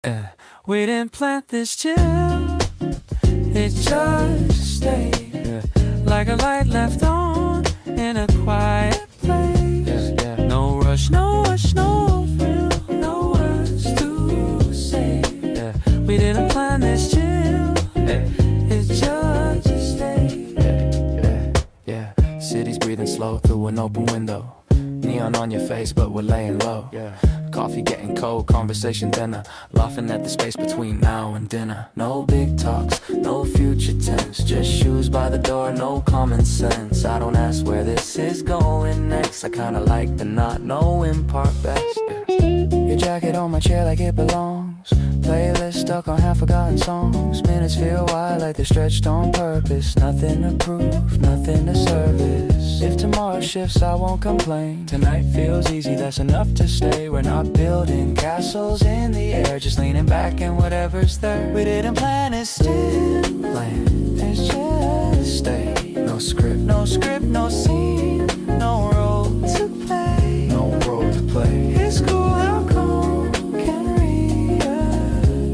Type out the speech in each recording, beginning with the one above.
We didn't plant this chill, it just stayed like a light left on in a quiet place. No rush, no rush, no thrill, no words to say. We didn't plan this chill, it just stayed. City's breathing slow through an open window. Neon on your face, but we're laying low. Coffee getting cold, conversation thinner. Laughing at the space between now and dinner. No big talks, no future tense. Just shoes by the door, no common sense. I don't ask where this is going next. I kinda like the not knowing part best. Your jacket on my chair like it belongs. Playlist stuck on half-forgotten songs. Minutes feel wide like they're stretched on purpose. Nothing to prove, nothing to service. If tomorrow shifts, I won't complain. Tonight feels easy, that's enough to stay. We're not building castles in the air, just leaning back and whatever's there. We didn't plan it, still land. It's just stay. No script, no script, no scene, no role to play. No role to play. It's cool how calm can read.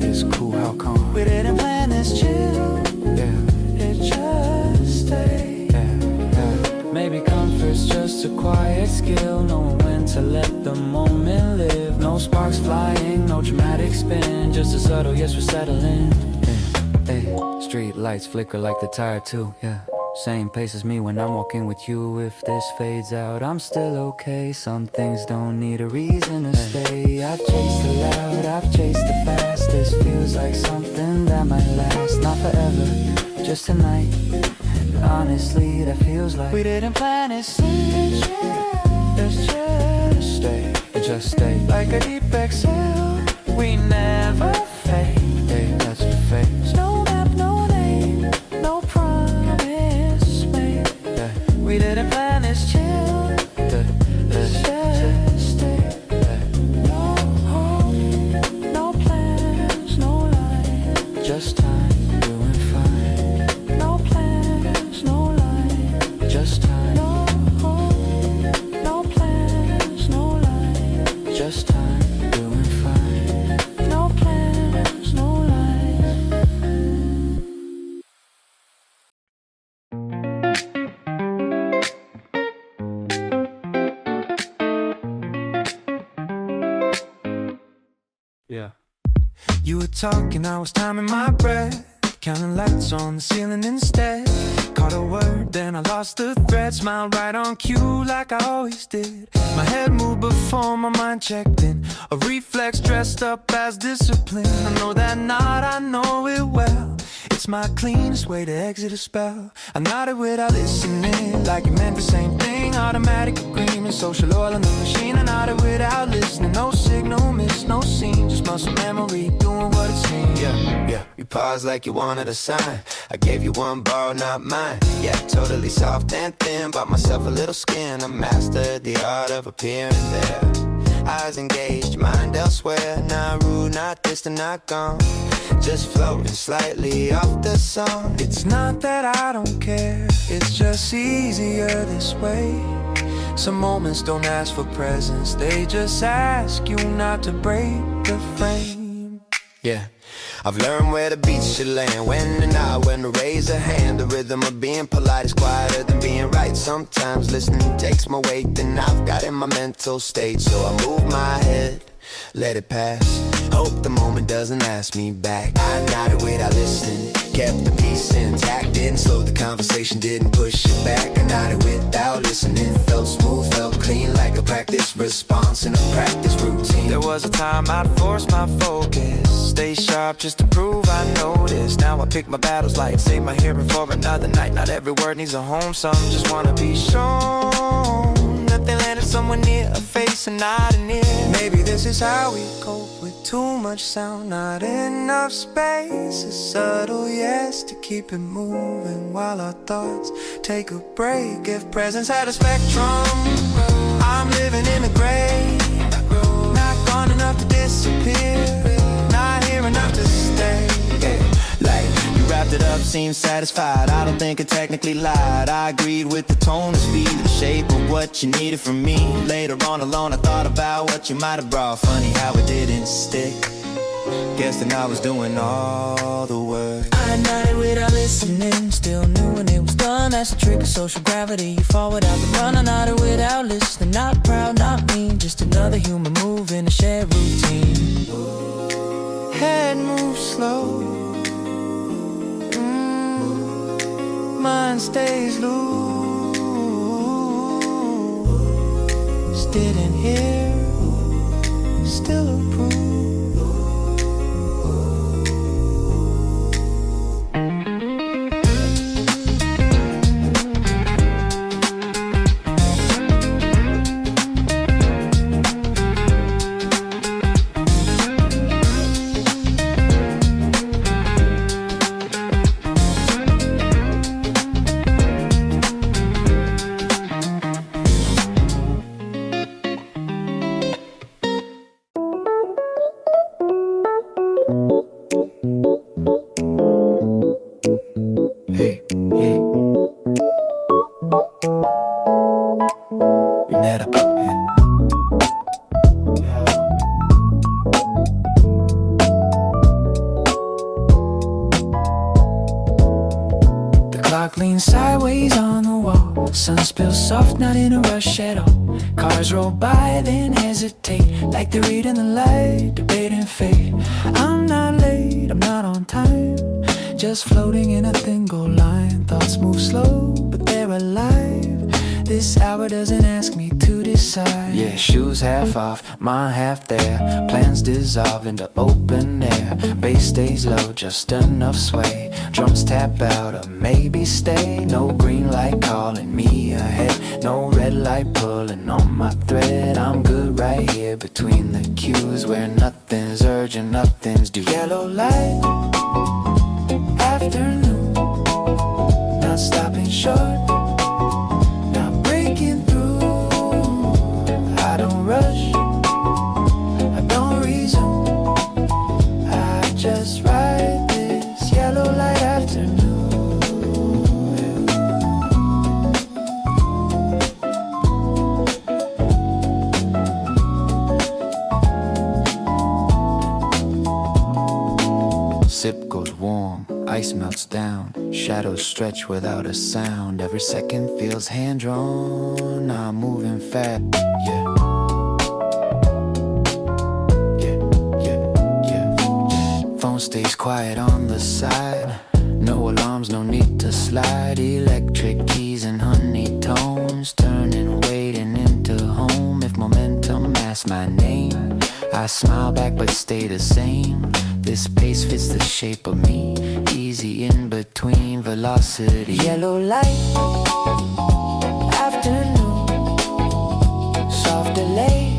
It's cool how calm. We didn't plan this chill. It just stay. Maybe comfort's just a quiet skill, knowing when to let the moment live. No sparks flying, no dramatic spin, just a subtle yes, we're settling. Street lights flicker like the tire too. Same pace as me when I'm walking with you. If this fades out, I'm still okay. Some things don't need a reason to stay. I've chased the loud, I've chased the fast. This feels like something that might last. Not forever, just tonight. And honestly, that feels like we didn't plan it. Let's just stay. It just stay like a deep exhale. We never fade. That's the face. No map, no name, no promise made. We didn't plan this chill. Let's just stay. No hope, no plans, no life. Just time, doing fine. No plans, no life. Just time. No hope, no plans, no life. Just time, doing fine. No plans, no life. You were talking, I was timing my breath, counting lights on the ceiling instead. Caught a word, then I lost the thread. Smiled right on cue like I always did. My head moved before my mind checked in. A reflex dressed up as discipline. I know that nod, I know it well. It's my cleanest way to exit a spell. I nodded without listening, like it meant the same thing. Automatic agreement, social oil in the machine. I nodded without listening, no signal, miss no scene. Just muscle memory, doing what it seems. You paused like you wanted a sign. I gave you one borrowed, not mine. Totally soft and thin, bought myself a little skin. I mastered the art of appearing there. Eyes engaged, mind elsewhere. Not rude, not distant, not gone. Just floating slightly off the song. It's not that I don't care, it's just easier this way. Some moments don't ask for presents, they just ask you not to break the frame. I've learned where the beat should land, when to nod, when to raise a hand. The rhythm of being polite is quieter than being right. Sometimes listening takes more weight than I've got in my mental state. So I move my head, let it pass. Hope the moment doesn't ask me back. I nodded without listening, kept the peace intact. Didn't slow the conversation, didn't push it back. I nodded without listening, felt smooth, felt clean, like a practice response in a practice routine. There was a time I'd force my focus, stay sharp just to prove I noticed. Now I pick my battles like save my hearing for another night. Not every word needs a home, some just wanna be shown. Nothing landed somewhere near a face and not an ear. Maybe this is how we cope with too much sound, not enough space. A subtle yes to keep it moving while our thoughts take a break. If presence had a spectrum, I'm living in the gray. Not gone enough to disappear, not here enough to stay. Like you wrapped it up, seemed satisfied. I don't think I technically lied. I agreed with the tone, the speed, the shape of what you needed from me. Later on alone I thought about what you might have brought. Funny how it didn't stick. Guess then I was doing all the work. I nodded without listening, still knew when it was done. That's the trick of social gravity. You fall without the run. I nodded without listening, not proud, not mean, just another human move in a shared routine. Head moves slow, mind stays loose. Didn't hear, still approve. Lean sideways on the wall, sun spills soft, not in a rush at all. Cars roll by, then hesitate, like they're reading the light, debating fate. I'm not late, I'm not on time, just floating in a single line. Thoughts move slow, but they're alive. This hour doesn't ask me to decide. Yeah, shoes half off, mind half there. Plans dissolve into open air. Bass stays low, just enough sway. Drums tap out or maybe stay. No green light calling me ahead, no red light pulling on my thread. I'm good right here between the cues, where nothing's urgent, nothing's due. Yellow light, afternoon, not stopping short, not breaking through. I don't rush, I don't resume, I just ride this yellow light afternoon. Sip goes warm, ice melts down, shadows stretch without a sound. Every second feels hand-drawn, I'm moving fast, yeah. Phone stays quiet on the side, no alarms, no need to slide. Electric keys and honey tones, turning waiting into home. If momentum asks my name, I smile back but stay the same. This pace fits the shape of me, easy in between velocity. Yellow light, afternoon, soft delay,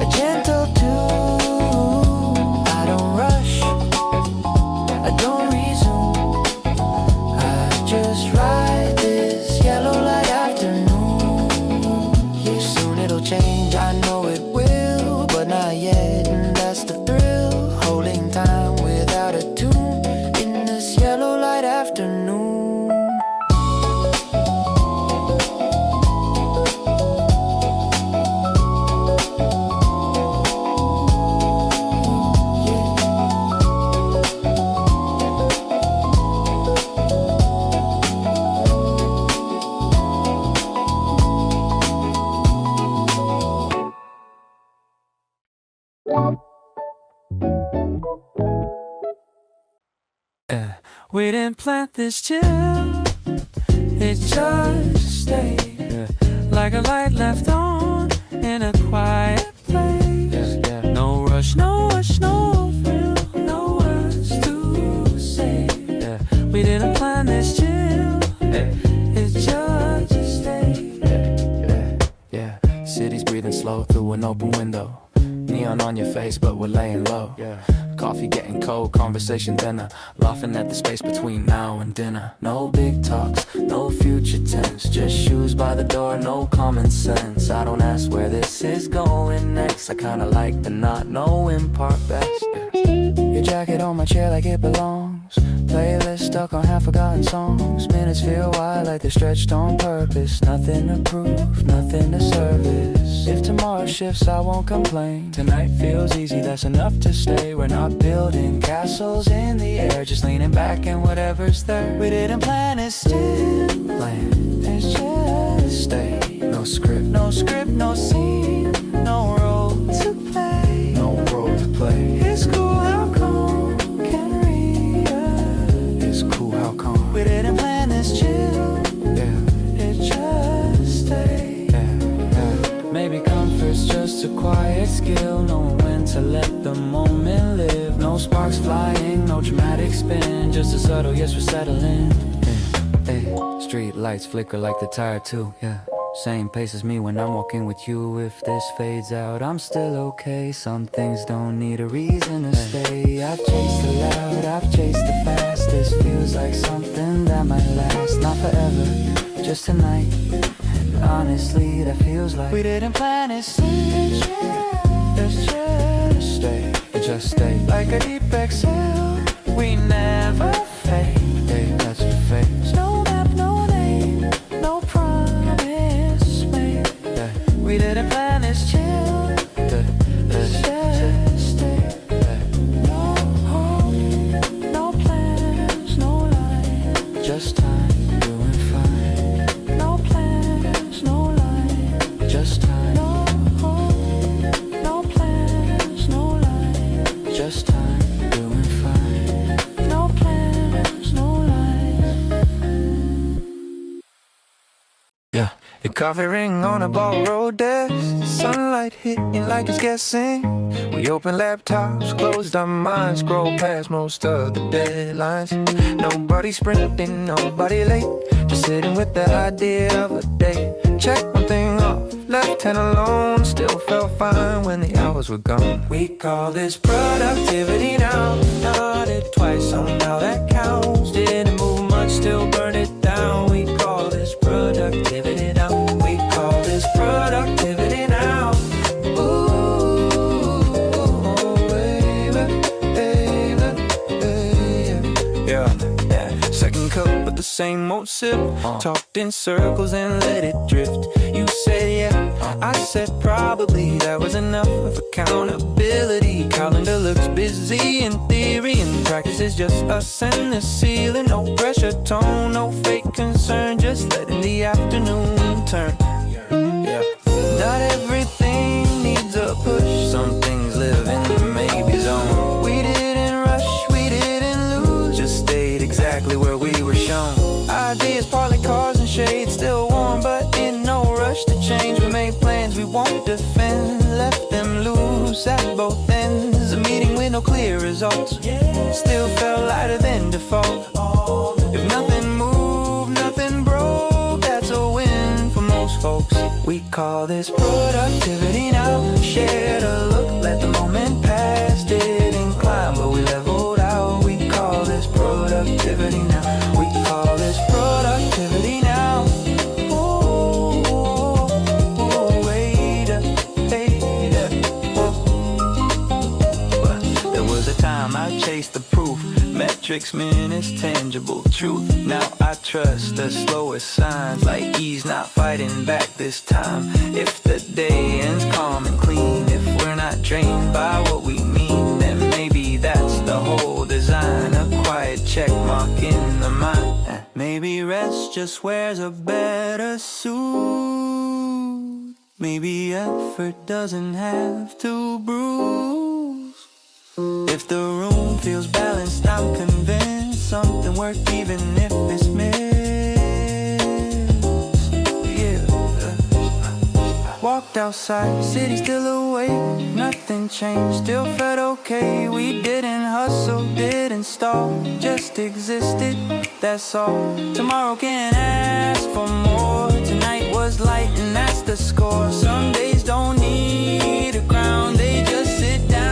a gentle tune. I don't rush, I don't resume, I just ride this yellow light afternoon. Yeah, soon it'll change, I know it will, but not yet, and that's the thrill. Holding time without a tune in this yellow light afternoon. We didn't plant this chill, it just stayed, like a light left on in a quiet place. No rush, no rush, no thrill, no words to say. We didn't plan this chill, it just stayed. City's breathing slow through an open window. Neon on your face, but we're laying low. Coffee getting cold, conversation dinner, laughing at the space between now and dinner. No big talks, no future tense, just shoes by the door, no common sense. I don't ask where this is going next, I kinda like the not knowing part best. Your jacket on my chair like it belongs, playlist stuck on half-forgotten songs. Minutes feel wide like they're stretched on purpose. Nothing to prove, nothing to service. If tomorrow shifts, I won't complain. Tonight feels easy, that's enough to stay. We're not building castles in the air, just leaning back and whatever's there. We didn't plan it, still land. It's just stay. No script, no script, no scene, no role to play, no role to play. It's cool how calm can read us. It's cool how calm. We didn't plan this chill. Yeah, it just stay. Yeah. Maybe comfort's just a quiet skill, knowing when to let the moment live. No sparks flying, no dramatic spin, just a subtle yes, we're settling. Yeah. Street lights flicker like the tire too. Yeah. Same pace as me when I'm walking with you. If this fades out, I'm still okay. Some things don't need a reason to stay. I've chased the loud, I've chased the fast. This feels like something that might last. Not forever, just tonight. And honestly, that feels like we didn't plan it. Let's just stay. Just stay. Like a deep exhale, we never fade. Hey, that's the fate. No map, no name, no promise made. Yeah. We didn't plan this chill. Let's just stay. No home, no plans, no line. Just time, doing fine. No plans, no line. Just time. No home, no plans, no line. Just time, doing fine. No plans, no line. Yeah, a coffee ring on a borrowed desk, sunlight hitting like it's guessing. We open laptops, closed our minds, scroll past most of the deadlines. Nobody sprinting, nobody late, just sitting with the idea of a day. Check one thing off, left hand alone, still felt fine when the hours were gone. We call this productivity now, nodded twice on how that counts. Didn't move much, still burn it down. We call this productivity now. We call this productivity now. Ooh, baby, baby, baby. Yeah. Second cup of the same old sip. Talked in circles and let it drift. You said yeah, I said probably. That was enough of accountability. Calendar looks busy in theory, and practice is just us and the ceiling. No pressure tone, no fake concern, just letting the afternoon turn. Yeah. Not everything needs a push. Some things live in the maybe zone. We didn't rush, we didn't lose, just stayed exactly where we were shown. Ideas, partly cars and shades, still warm, but in no rush to change. We made plans we won't defend, left them loose at both ends. A meeting with no clear results, still felt lighter than default. If nothing moved, nothing broke, that's a win for most folks. We call this productivity now. Shared a look, let the moment pass. Didn't climb, but we leveled out. We call this productivity now. We call this productivity now. Ooh, wait, there was a time I chased the proof. Metrics, minutes, tangible truth. Now I trust the slowest signs, like ease not fighting back this time. If the day ends calm and clean, if we're not drained by what we mean, then maybe that's the whole design. A quiet check mark in the mind. Maybe rest just wears a better suit. Maybe effort doesn't have to bruise. If the room feels balanced, I'm convinced something worked, even if it's missed. Yeah. Walked outside, city still awake, nothing changed, still felt okay. We didn't hustle, didn't stall, just existed, that's all. Tomorrow can't ask for more. Tonight was light and that's the score. Some days don't need a crown, they just sit down.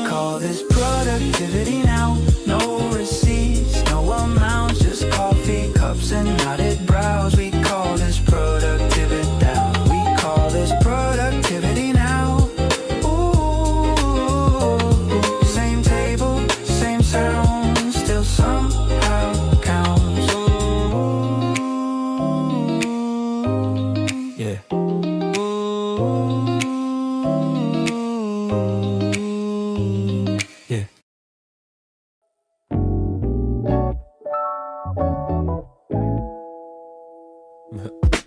Call this productivity now. No receipts, no amounts, just coffee cups and knotted brows. We call this productivity now. We call this productivity now. Ooh, same table, same sounds,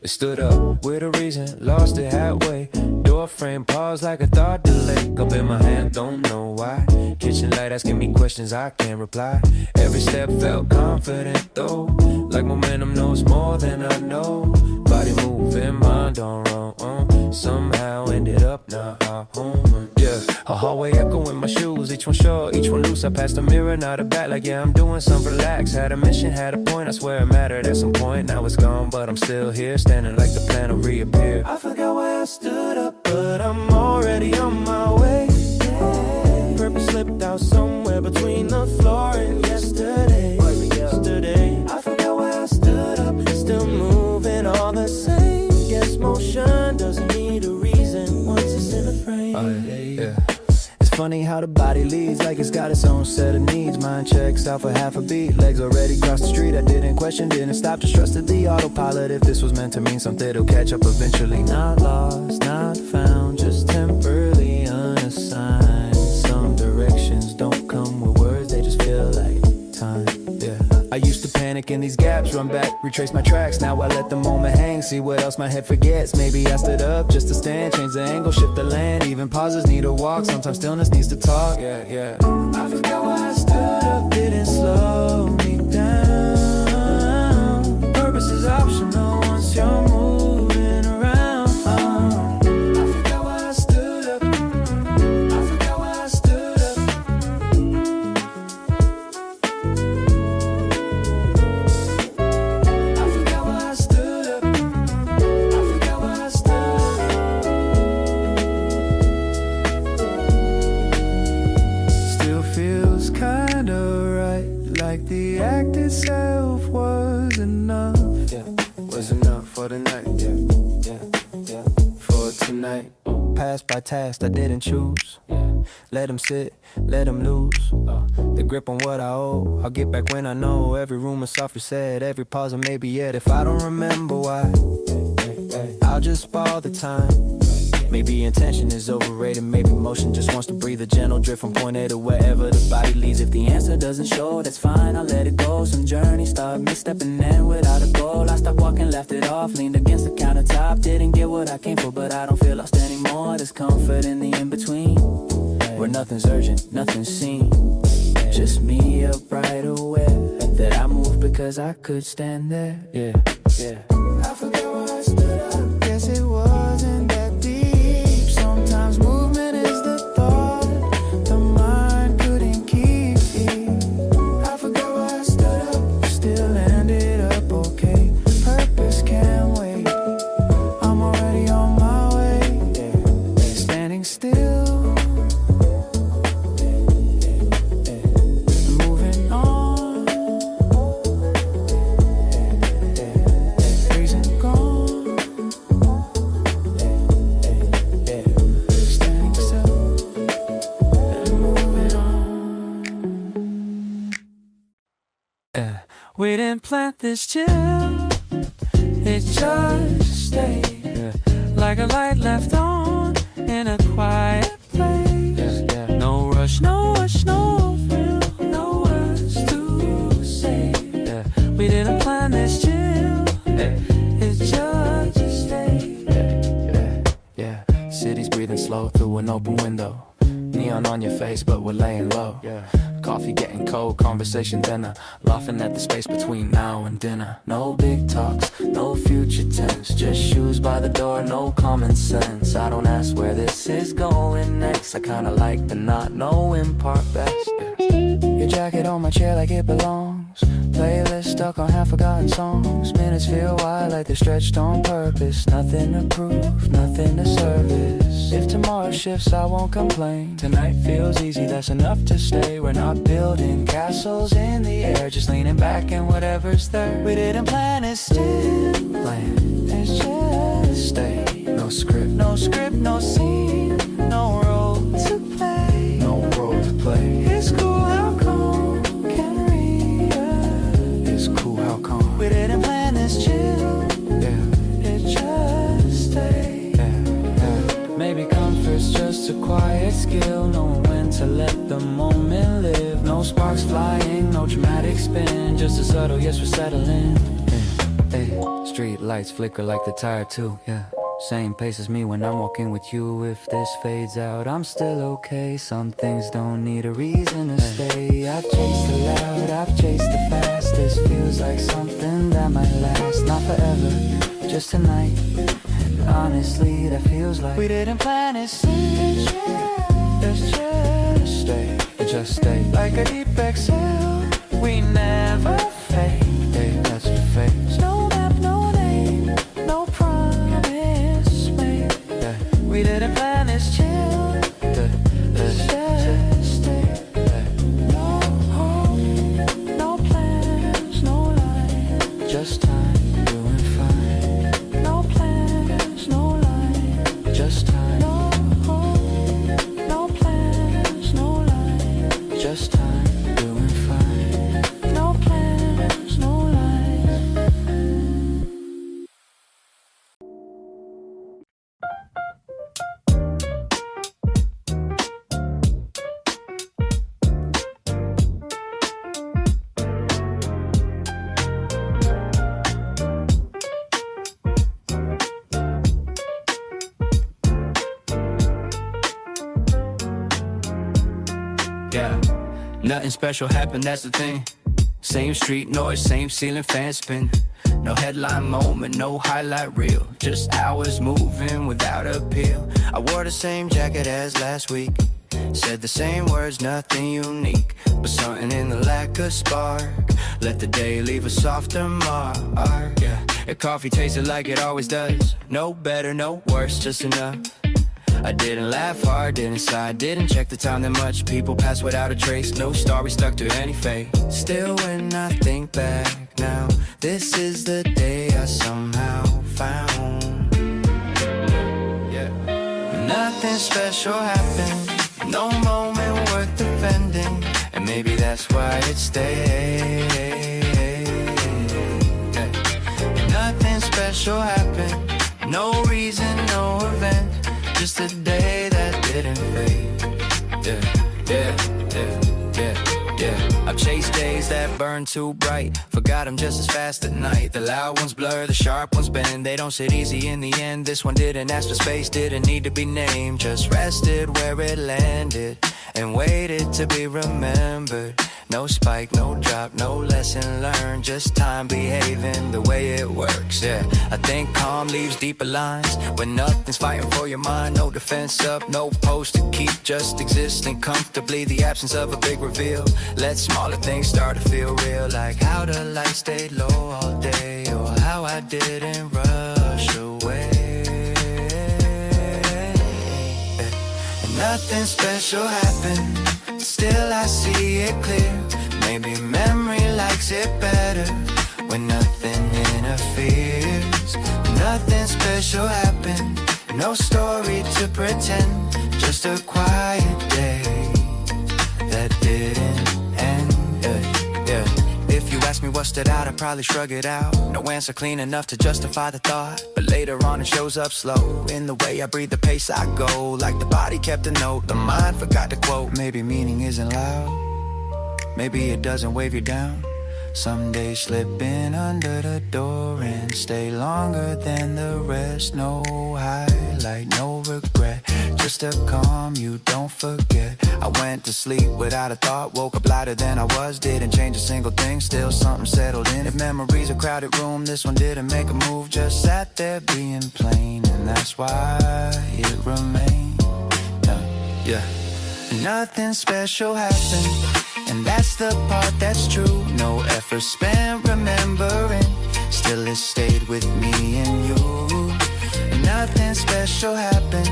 It stood up with a reason, lost it halfway. Door frame paused like a thought delay. Cup in my hand, don't know why. Kitchen light asking me questions I can't reply. Every step felt confident though, like momentum knows more than I know. Body moving, mind on wrong. Somehow ended up not home. Yeah, a hallway echoing my shoes, each one short, each one loose. I passed the mirror, now the back, like yeah, I'm doing some relax. Had a mission, had a point, I swear it mattered at some point. Now it's gone, but I'm still here, standing like the plan will reappear. I forgot why I stood up, but I'm already on my way. Purpose slipped out somewhere between the floor and yesterday. I forgot why I stood up, still moving all the same. Guess motion doesn't need a reason once it's in a frame. Yeah. It's funny how the body leads like it's got its own set of needs. Mind checks out for half a beat, legs already crossed the street. I didn't question, didn't stop, just trusted the autopilot. If this was meant to mean something, it'll catch up eventually. Not lost, not found, just temporarily unassigned. Some directions don't come with words, they just feel like time. Yeah, I used to panic in these gaps, run back, retrace my tracks. Now I let the moment hang, see what else my head forgets. Maybe I stood up just to stand, change the angle, shift the land. Even pauses need a walk, sometimes stillness needs to talk. Yeah. I forgot why I stood up, didn't slow me down. Purpose is optional once you're moving around. I forgot why I stood up. I forgot why I stood up. I forgot why I stood up. I forgot why I stood up. Still feels kinda right, like the act itself was enough. Yeah, was enough for the night. Yeah, for tonight. Passed by task I didn't choose. Let them sit, let them lose the grip on what I owe. I'll get back when I know. Every rumor softly said, every pause or maybe yet. If I don't remember why, I'll just borrow the time. Maybe intention is overrated, maybe motion just wants to breathe. A gentle drift from point A to wherever the body leads. If the answer doesn't show, that's fine, I'll let it go. Some journey start misstepping in without a goal. I stopped walking, left it off, leaned against the countertop. Didn't get what I came for, but I don't feel lost anymore. There's comfort in the in-between, where nothing's urgent, nothing's seen. Just me upright aware that I moved because I could stand there. Yeah. I forgot why I stood up, guess it wasn't that deep. Sometimes movement is the thought the mind couldn't keep. I forgot why I stood up, still ended up okay. Purpose can't wait, I'm already on my way. Standing still, moving on. Reason gone. Standing still and moving on. We didn't plant this chill, it just stayed. Like a light left on in a quiet place. No rush, no thrill, no words to say. We didn't plan this chill, it just stayed. City's breathing slow through an open window. Neon on your face, but we're laying low. Coffee getting cold, conversation dinner. Laughing at the space between now and dinner. No big talks, no future tense. Just shoes by the door, no common sense. I don't ask where this is going next. I kinda like the not knowing part best. Your jacket on my chair like it belongs. Playlist stuck on half-forgotten songs. Minutes feel wide like they're stretched on purpose. Nothing to prove, nothing to service. If tomorrow shifts, I won't complain. Tonight feels easy, that's enough to stay. We're not building castles in the air, just leaning back and whatever's there. We didn't plan it, still plan. It's just stay. No script, no scene, no role to play. No role to play. It's cool how calm can read. It's cool how calm. We didn't plan this chill. It just stayed. Maybe comfort's just a quiet skill, knowing when to let the moment live. No sparks flying, no dramatic spin, just a subtle yes, we're settling. Hey, street lights flicker like the tire too, yeah. Same pace as me when I'm walking with you. If this fades out, I'm still okay. Some things don't need a reason to stay. I've chased the loud, I've chased the fast. This feels like something that might last. Not forever, just tonight. And honestly, that feels like we didn't plan it. Let's just stay, just stay. Like a deep exhale, we never fade. Hey, that's the face. No map, no name, no promise made. Yeah. We didn't plan this chill. Let's just stay. No home, no plans, no line. Just time, doing fine. No plans, no line. Just time. No home, no plans, no line. Just time, doing fine. No plans, no line. Yeah, nothing special happened, that's the thing. Same street noise, same ceiling fan spin. No headline moment, no highlight reel. Just hours moving without appeal. I wore the same jacket as last week. Said the same words, nothing unique. But something in the lack of spark let the day leave a softer mark. Yeah, the coffee tasted like it always does. No better, no worse, just enough. I didn't laugh hard, didn't sigh, didn't check the time that much. People pass without a trace, no story stuck to any fate. Still when I think back now, this is the day I somehow found. Yeah. Nothing special happened, no moment worth defending. And maybe that's why it stayed. Yeah. Nothing special happened, no reason, no event. Just a day that didn't fade. Yeah. I've chased days that burn too bright. Forgot I'm just as fast at night. The loud ones blur, the sharp ones bend. They don't sit easy in the end. This one didn't ask for space, didn't need to be named. Just rested where it landed and waited to be remembered. No spike, no drop, no lesson learned. Just time behaving the way it works, yeah. I think calm leaves deeper lines when nothing's fighting for your mind. No defense up, no post to keep, just existing comfortably. The absence of a big reveal. Let smaller things start to feel real. Like how the light stayed low all day, or how I didn't rush away. And nothing special happened, still I see it clear. Maybe memory likes it better when nothing interferes. Nothing special happened, no story to pretend. Just a quiet day that didn't end. Yeah. If you ask me what stood out, I'd probably shrug it out. No answer clean enough to justify the thought. But later on it shows up slow, in the way I breathe, the pace I go. Like the body kept a note, the mind forgot to quote. Maybe meaning isn't loud, maybe it doesn't wave you down. Some days slip in under the door and stay longer than the rest. No highlight, no regret, just to calm you, don't forget. I went to sleep without a thought, woke up lighter than I was. Didn't change a single thing, still something settled in. If memories a crowded room, this one didn't make a move. Just sat there being plain, and that's why it remained. Yeah. Nothing special happened, and that's the part that's true. No effort spent remembering, still it stayed with me and you. Nothing special happened,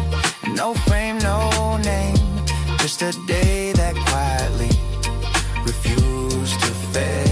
no frame, no name. Just a day that quietly refused to fade.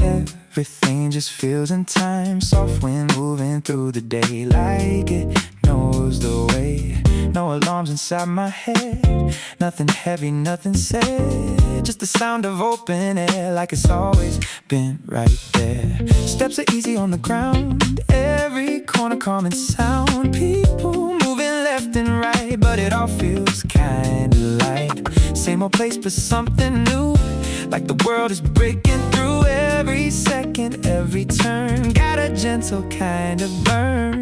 Everything just feels in time. Soft wind moving through the day like it knows the way. No alarms inside my head. Nothing heavy, nothing said. Just the sound of open air, like it's always been right there. Steps are easy on the ground. Every corner calm and sound. People moving left and right, but it all feels kinda light. Same old place, but something new. Like the world is breaking through every second, every turn. Got a gentle kind of burn.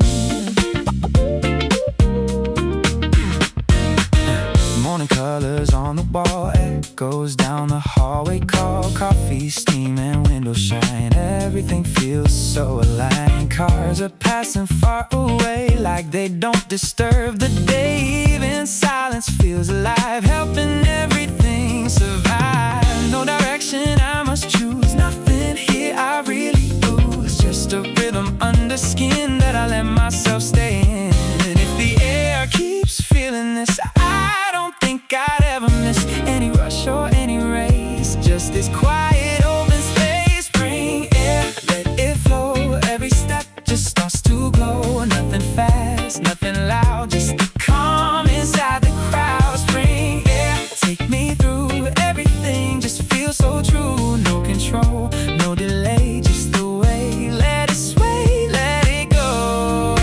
Morning colors on the wall, echoes down the hallway call. Coffee, steam, and window shine. Everything feels so aligned. Cars are passing far away, like they don't disturb the day. Even silence feels alive, helping everything survive. No direction I must choose, nothing here I really lose. Just a rhythm under skin that I let myself stay in. And if the air keeps feeling this, I don't think I'd ever miss any rush or any race. Just this quiet open space. Bring air, let it flow. Every step just starts to glow. Nothing fast, nothing loud, just the calm inside the crowd. Spring air, take me through. Everything just feels so true. No control, no delay, just the way. Let it sway, let it go.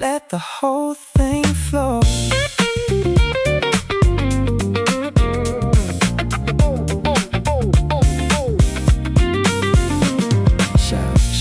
Let the whole thing flow.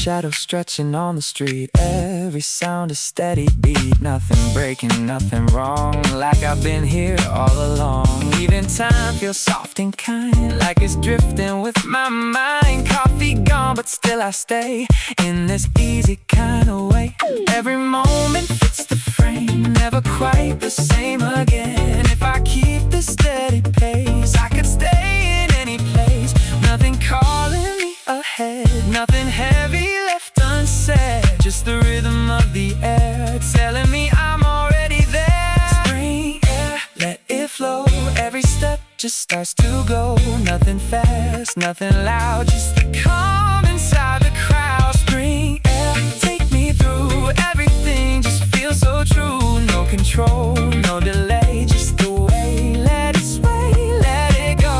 Shadows stretching on the street. Every sound a steady beat. Nothing breaking, nothing wrong. Like I've been here all along. Even time feels soft and kind, like it's drifting with my mind. Coffee gone, but still I stay in this easy kind of way. Every moment fits the frame, never quite the same again. If I keep this steady pace, I could stay in any place. Nothing calling me ahead, nothing heavy left unsaid. Just the rhythm of the air telling me I'm already there. Spring air, let it flow. Every step just starts to glow. Nothing fast, nothing loud, just the calm inside the crowd. Spring air, take me through. Everything just feels so true. No control, no delay, just the way. Let it sway, let it go.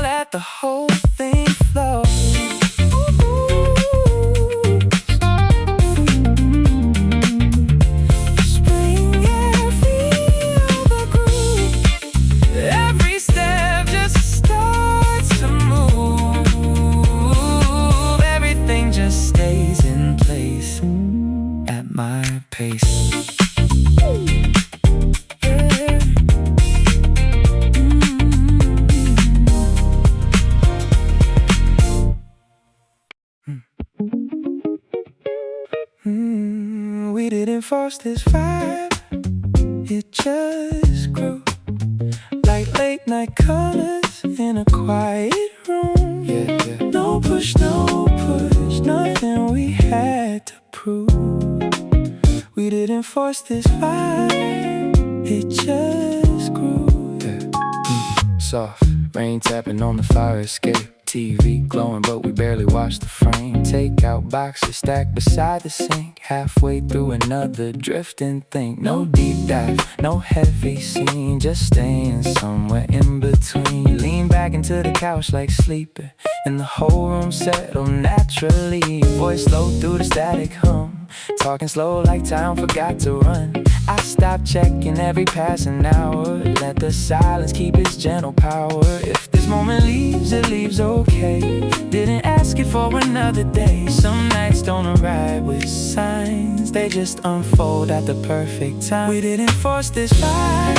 Let the whole thing flow. Spring air, feel the groove. Every step just starts to move. Everything just stays in place at my pace. We didn't force this vibe, it just grew. Like late night colors in a quiet room. No push, nothing we had to prove. We didn't force this vibe, it just grew. Soft rain tapping on the fire escape. TV glowing, but we barely watch the frame. Takeout boxes stacked beside the sink. Halfway through another drifting thing. No deep dive, no heavy scene. Just staying somewhere in between. You lean back into the couch like sleeping, and the whole room settled naturally. Your voice slow through the static hum, talking slow like time forgot to run. I stop checking every passing hour. Let the silence keep its gentle power. If this moment leaves, it leaves okay. Didn't ask it for another day. Some nights don't arrive with signs, they just unfold at the perfect time. We didn't force this vibe,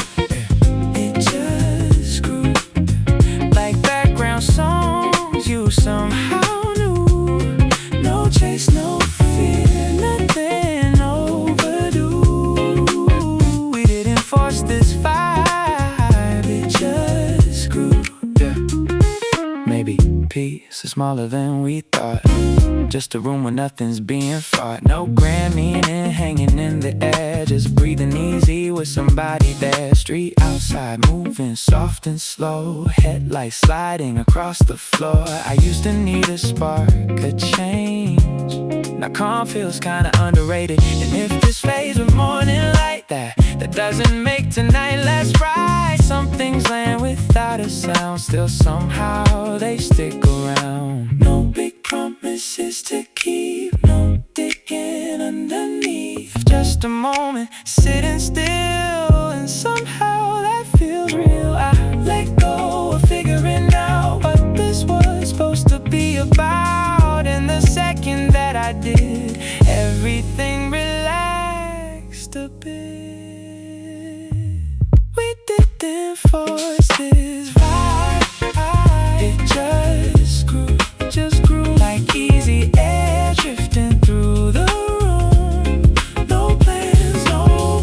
it just grew. Like background songs you somehow knew. No chase, no fear, nothing overdue. We didn't force this vibe, it just grew. Maybe peace is smaller than we thought. Just a room where nothing's being fought. No grand meaning hanging in the air. Just breathing easy with somebody there. street outside, moving soft and slow, headlights sliding across the floor. I used to need a spark, a change. Now calm feels kinda underrated. And if this phase with morning light, that doesn't make tonight less bright. Some things land without a sound, still somehow they stick around. No big promises to keep, no digging underneath. Just a moment, sitting still, and somehow that feels real. I let go of figuring out what this was supposed to be about. And the second that I did, everything relaxed a bit. We didn't force this vibe, it just grew like easy air drifting through the room. No plans, no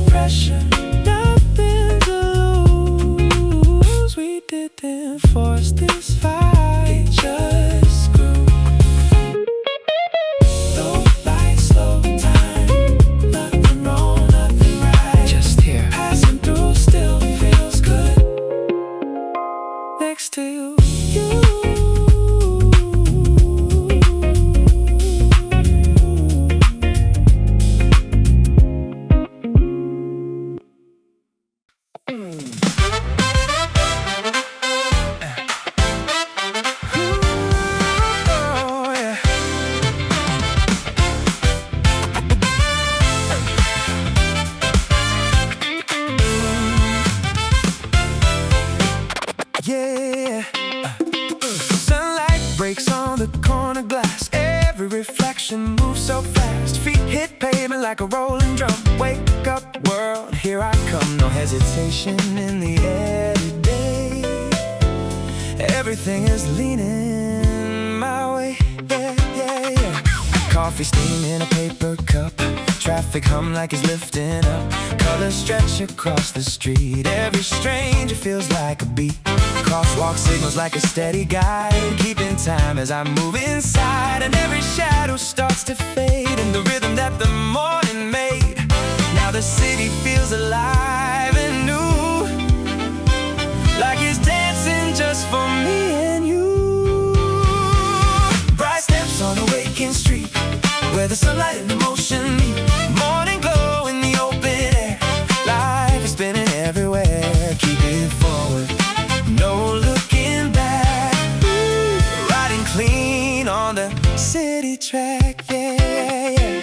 pressure, nothing to lose. We didn't force this vibe, it just grew. Low light, slow time, nothing wrong, nothing right. Just here, passing through, still feels good next to you. Yeah, sunlight breaks on the corner glass. Every reflection moves so fast. Feet hit pavement like a rolling drum. Wake up world, here I come. No hesitation in the air today. Everything is leaning my way. Yeah, yeah, yeah. Coffee steam in a paper cup. Traffic hum like it's lifting up. Colors stretch across the street. Every stranger feels like a beat. Crosswalk signals like a steady guide, keeping time as I move inside. And every shadow starts to fade in the rhythm that the morning made. Now the city feels alive and new, like it's dancing just for me and you. Bright steps on a waking street, where the sunlight and emotion meet. Morning glow in the open air. Life is spinning everywhere. Keep it forward, no looking back. Riding clean on the city track. Yeah, yeah.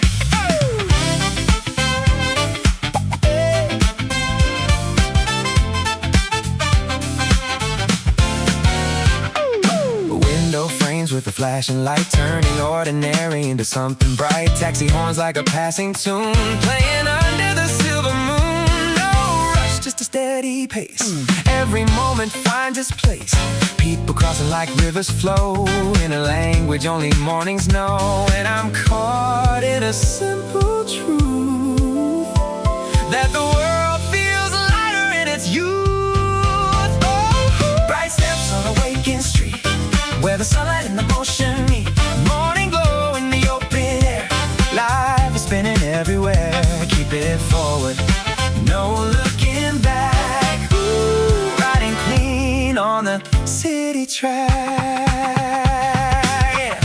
Window frames with a flashing light, turning ordinary into something bright. Taxi horns like a passing tune, playing under the silver moon. No rush, just a steady pace. Every moment finds its place. People crossing like rivers flow in a language only mornings know. And I'm caught in a simple truth, that the world feels lighter in its youth. Oh, bright steps on a waking street, where the sunlight and the motion meet. Morning glow in the open air. Life is spinning everywhere. Keep it forward, no looking back. Ooh, riding clean on the city track. Yeah.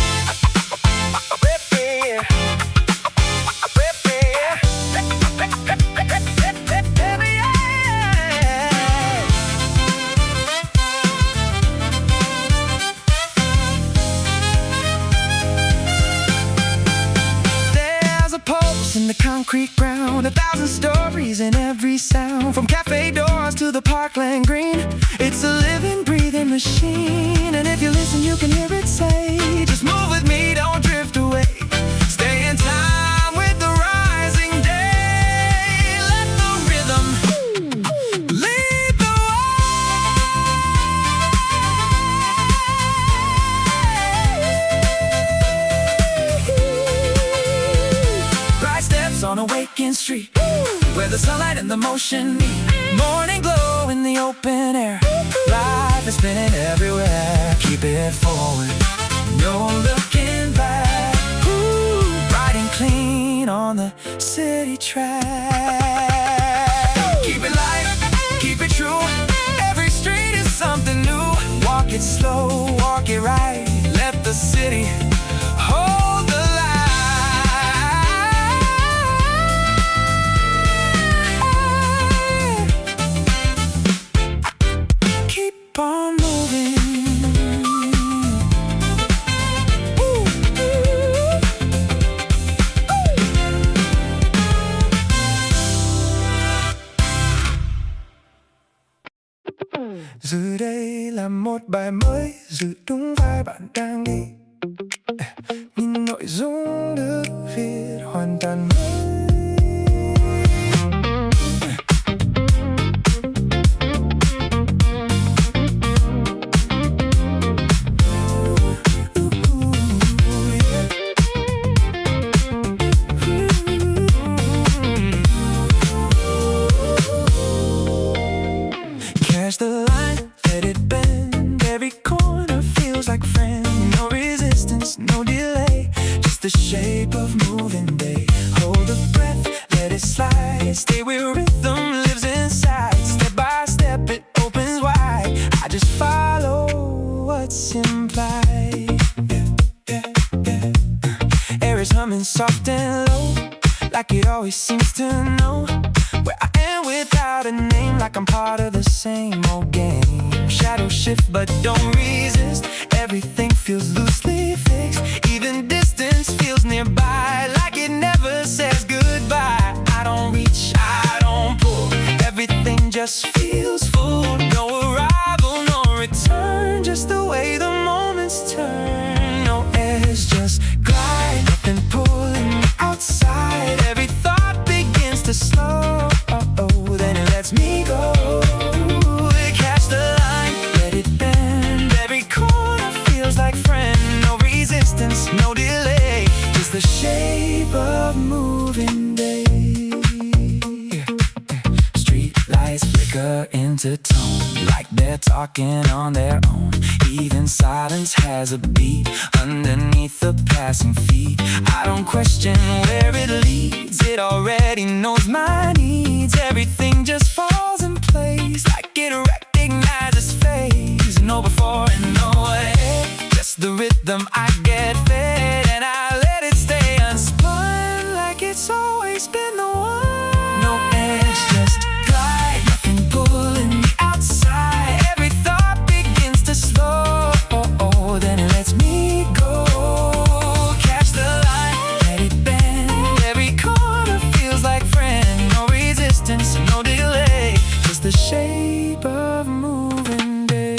In the concrete ground, 1,000 stories in every sound. From cafe doors to the parkland green, it's a living, breathing machine. And if you listen, you can hear it say, just move with me, don't drift away. Stay in time with the rising day. Let the rhythm lead the on a waking street, where the sunlight and the motion meet. Morning glow in the open air. Life is spinning everywhere. Keep it forward, no looking back. Ooh, riding clean on the city track. Keep it light, keep it the city. Hold the line. Keep on moving. Giờ đây là một bài mới, giữ đúng vai bạn đang đi. Nhưng nội dung được viết hoàn toàn mới. Catch the line, let it bend. Every corner feels like friend. No resistance, no delay. Just the shape of moving day. Hold the breath, let it slide. Stay where rhythm lives inside. Step by step, it opens wide. I just follow what's implied. Air is humming soft and low, like it always seems to know where I am without a name, like I'm part of the same old game. Shadow shift but don't resist. Everything feels loosely fixed. Even distance feels nearby, like it never says goodbye. I don't reach, I don't pull. Everything just feels full. No arrival, no return. Just the way the moments turn. No edge, just glide. Nothing pulling me outside. Every thought begins to slow. Then it lets me go. Catch the line, let it bend. Every corner feels like friend. No resistance, no delay. Just the shape of moving day. Street lights flicker into tone, like they're talking on their own. Even silence has a beat underneath the passing feet. I don't question where it leads. It already knows my needs. Everything just falls in place, like it recognizes phase. No before and no ahead. Just the rhythm I get fed, and I let it stay unspun, like it's always been the one. No edge, just glide. Nothing pulling me outside. Every thought begins to slow. Then it lets me go. Catch the line, let it bend. Every corner feels like friend. No resistance, no delay. Just the shape of moving day.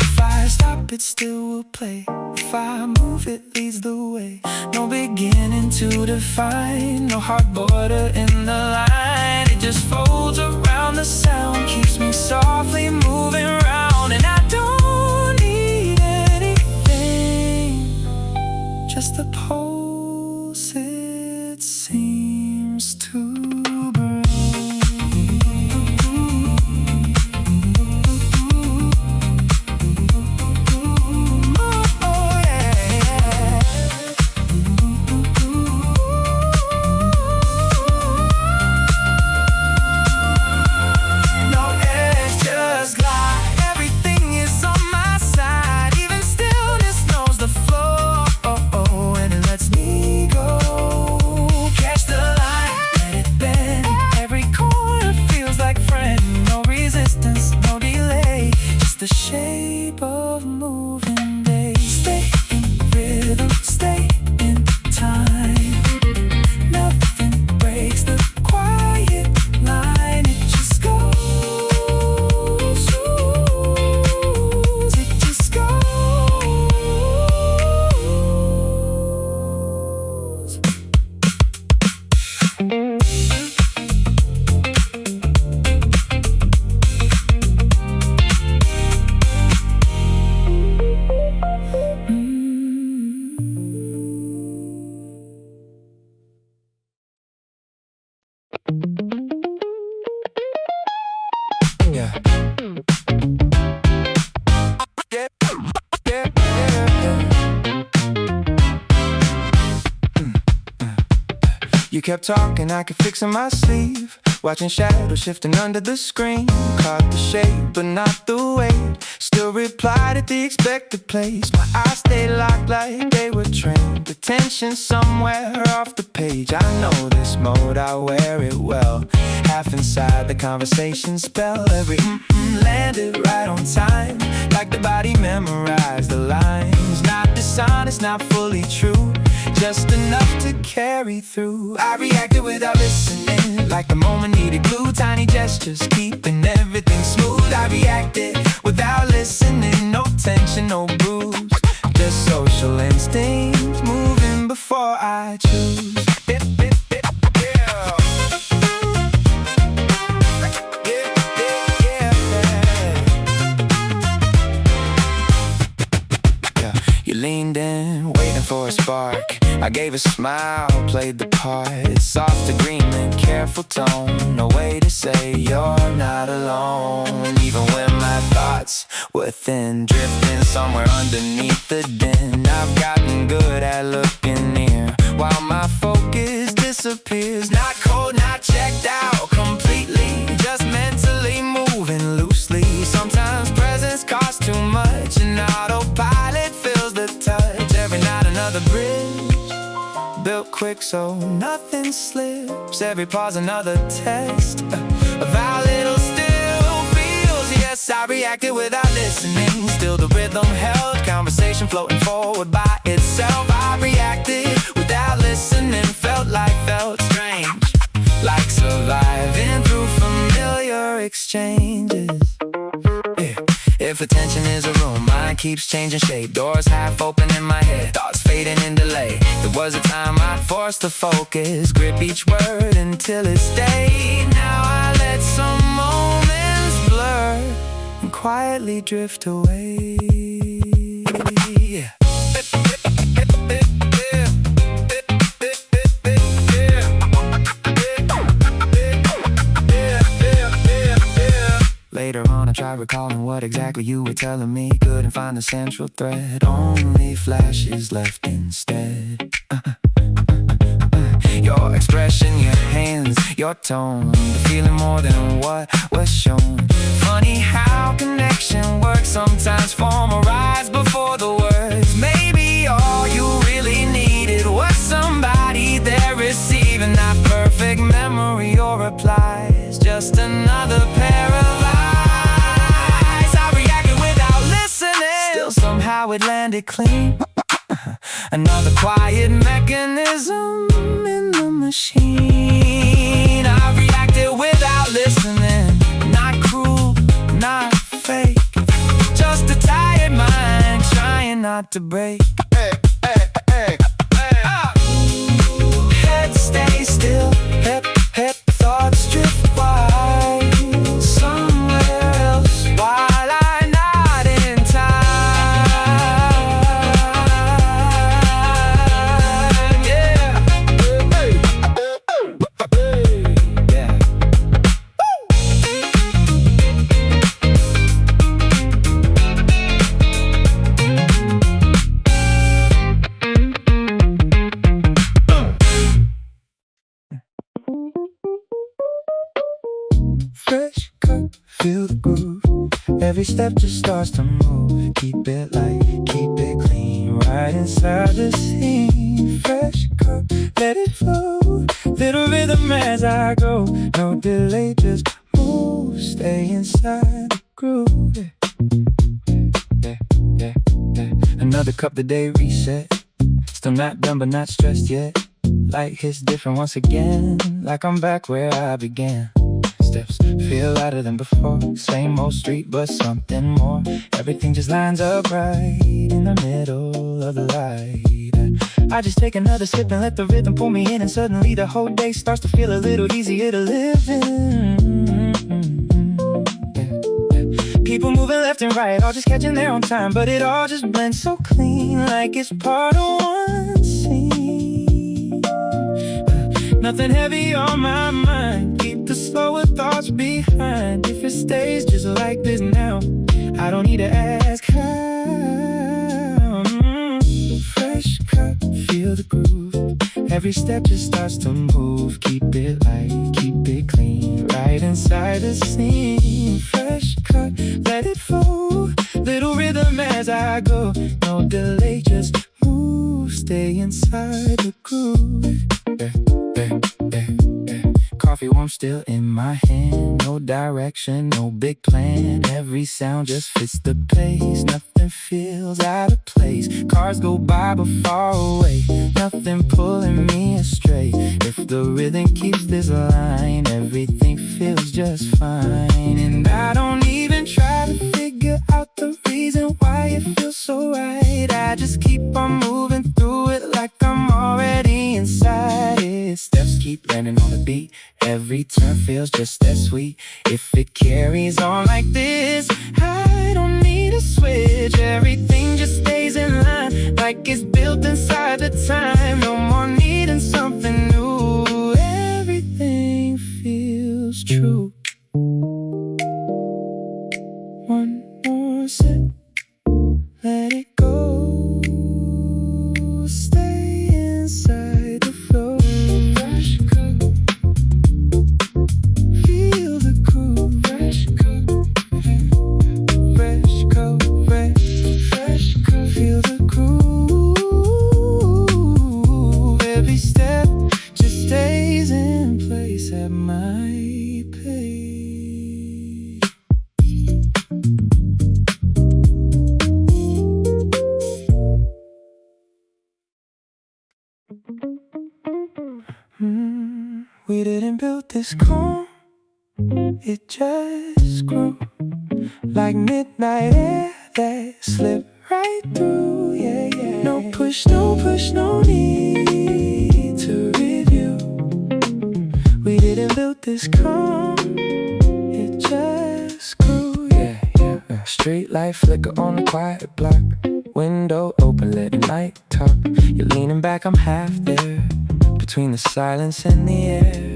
If I stop, it still will play. If I move, it leads the way. No beginning to define. No hard border in the line. It just folds around the sound. Keeps me softly moving around. And I don't need anything, just the pulse it seems to bring. Oh, yeah. No edge, just glide. Everything is on my side. Even stillness knows the flow. And it lets me go. Catch the line, let it bend. Every corner feels like friend. No resistance, no delay. Just the shape of moving day. Stay in rhythm, stay in time. Nothing breaks the quiet line. It just goes. It just goes. Yeah. Yeah, yeah, yeah. You kept talking, I could fix in my sleeve. Watching shadows shifting under the screen. Caught the shape, but not the weight. Still replied at the expected place. My eyes stayed locked like they were trained. Attention somewhere off the page. I know this mode, I wear it well. Half inside the conversation spell. Every landed right on time, like the body memorized the lines. Not dishonest, not fully true, just enough to carry through. I reacted without listening, like the moment needed glue. Tiny gestures keeping everything smooth. I reacted without listening, no tension, no bruise, just social instincts moving before I choose. You leaned in, waiting for a spark. I gave a smile, played the part. Soft agreement, careful tone. No way to say you're not alone. Even when my thoughts were thin, drifting somewhere underneath the din. I've gotten good at looking near, while my focus disappears. Not cold, not checked out completely, just mentally moving loosely. Sometimes presence costs too much, and autopilot fills the touch. Every night another bridge, built quick so nothing slips. Every pause another test of how little still feels. Yes, I reacted without listening, still the rhythm held. Conversation floating forward by itself. I reacted without listening, felt strange, like surviving through familiar exchanges. If attention is a room, mind keeps changing shape. Doors half open in my head, thoughts fading in delay. There was a time I forced to focus, grip each word until it stayed. Now I let some moments blur and quietly drift away. Later on I tried recalling what exactly you were telling me. Couldn't find the central thread, only flashes left instead. Your expression, your hands, your tone, the feeling more than what was shown. Funny how connection works, sometimes form a rise before the words. Maybe all you really needed was somebody there receiving that perfect memory or replies. Just another pair of eyes. I reacted without listening, still somehow it landed clean. Another quiet mechanism in the machine. I reacted without listening, not cruel, not fake, just a tired mind trying not to break. Head stay still, hip, thoughts drift wide somewhere else while I nod in time. Yeah. Fresh cut, feel the groove. Every step just starts to move. Keep it light, keep it clean, right inside the scene. Fresh cut, let it flow. Little rhythm as I go. No delay, just move. Stay inside the groove. Another cup, the day reset. Still not done but not stressed yet. Light hits different once again, like I'm back where I began. Steps feel lighter than before. Same old street but something more. Everything just lines up right in the middle of the light. I just take another sip and let the rhythm pull me in, and suddenly the whole day starts to feel a little easier to live in. People moving left and right, all just catching their own time, but it all just blends so clean, like it's part of one scene. Nothing heavy on my mind, keep the slower thoughts behind. If it stays just like this now, I don't need to ask how. Fresh cut, feel the groove. Every step just starts to move. Keep it light, keep it clean, right inside the scene. Fresh cut, let it flow. Little as I go. No delay, just move, stay inside the groove. Coffee warm still in my hand. No direction, no big plan. Every sound just fits the pace. Nothing feels out of place. Cars go by but far away. Nothing pulling me astray. If the rhythm keeps this line, everything feels just fine. And I don't even try to figure out the reason why it feels so right. I just keep on moving through it like I'm already inside it. Steps keep landing on the beat. Every turn feels just as sweet. If it carries on like this, I don't need a switch. Everything just stays in line, like it's built inside the time. No more needing something new. Everything feels true. One more sip, let it go. Stay inside the flow. Fresh cut, feel the groove. Fresh cut, fresh cut, fresh cut, feel the groove. Every step just stays in place at my pace. We didn't build this calm, it just grew like midnight air that slipped right through, yeah, yeah. No push, no push, no need to review. We didn't build this calm, it just grew, yeah, yeah. Street light flicker on the quiet block. Window open, letting night talk. You're leaning back, I'm half there, between the silence and the air.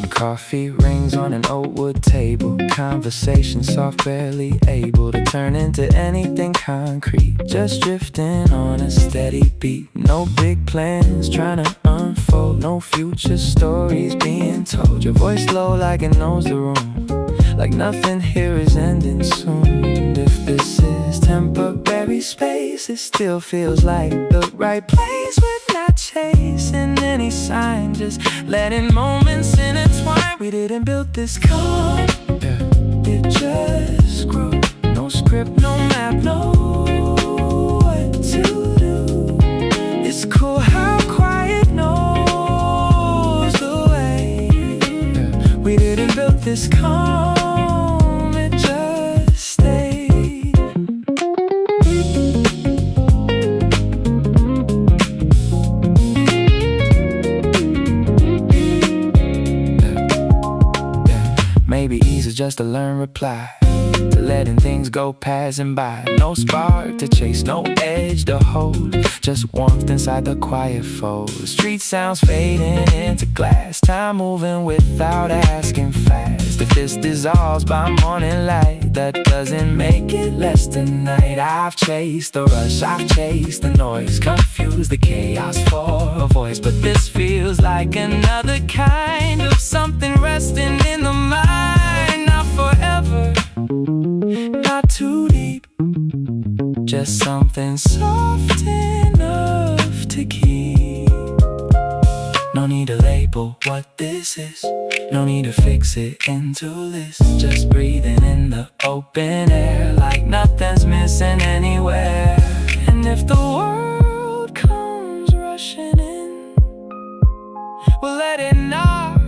Coffee rings on an old wood table. Conversation soft, barely able to turn into anything concrete. Just drifting on a steady beat. No big plans trying to unfold. No future stories being told. Your voice low like it knows the room, like nothing here is ending soon. If this is temporary space, it still feels like the right place. We're not chasing any sign, just letting moments intertwine. We didn't build this calm, it just grew. No script, no map, no what to do. It's cool how quiet knows the way. We didn't build this calm, it just stayed. Maybe easy just to learn reply to letting things go passing by. No spark to chase, no edge to hold, just warmth inside the quiet fold. Street sounds fading into glass, time moving without asking fast. If this dissolves by morning light, that doesn't make it less than night. I've chased the rush, I've chased the noise, confused the chaos for a voice. But this feels like another kind of something resting in the mind. Not forever, not too deep, just something soft enough to keep. No need to label what this is, no need to fix it into this. Just breathing in the open air like nothing's missing anywhere. And if the world comes rushing in, we'll let it knock,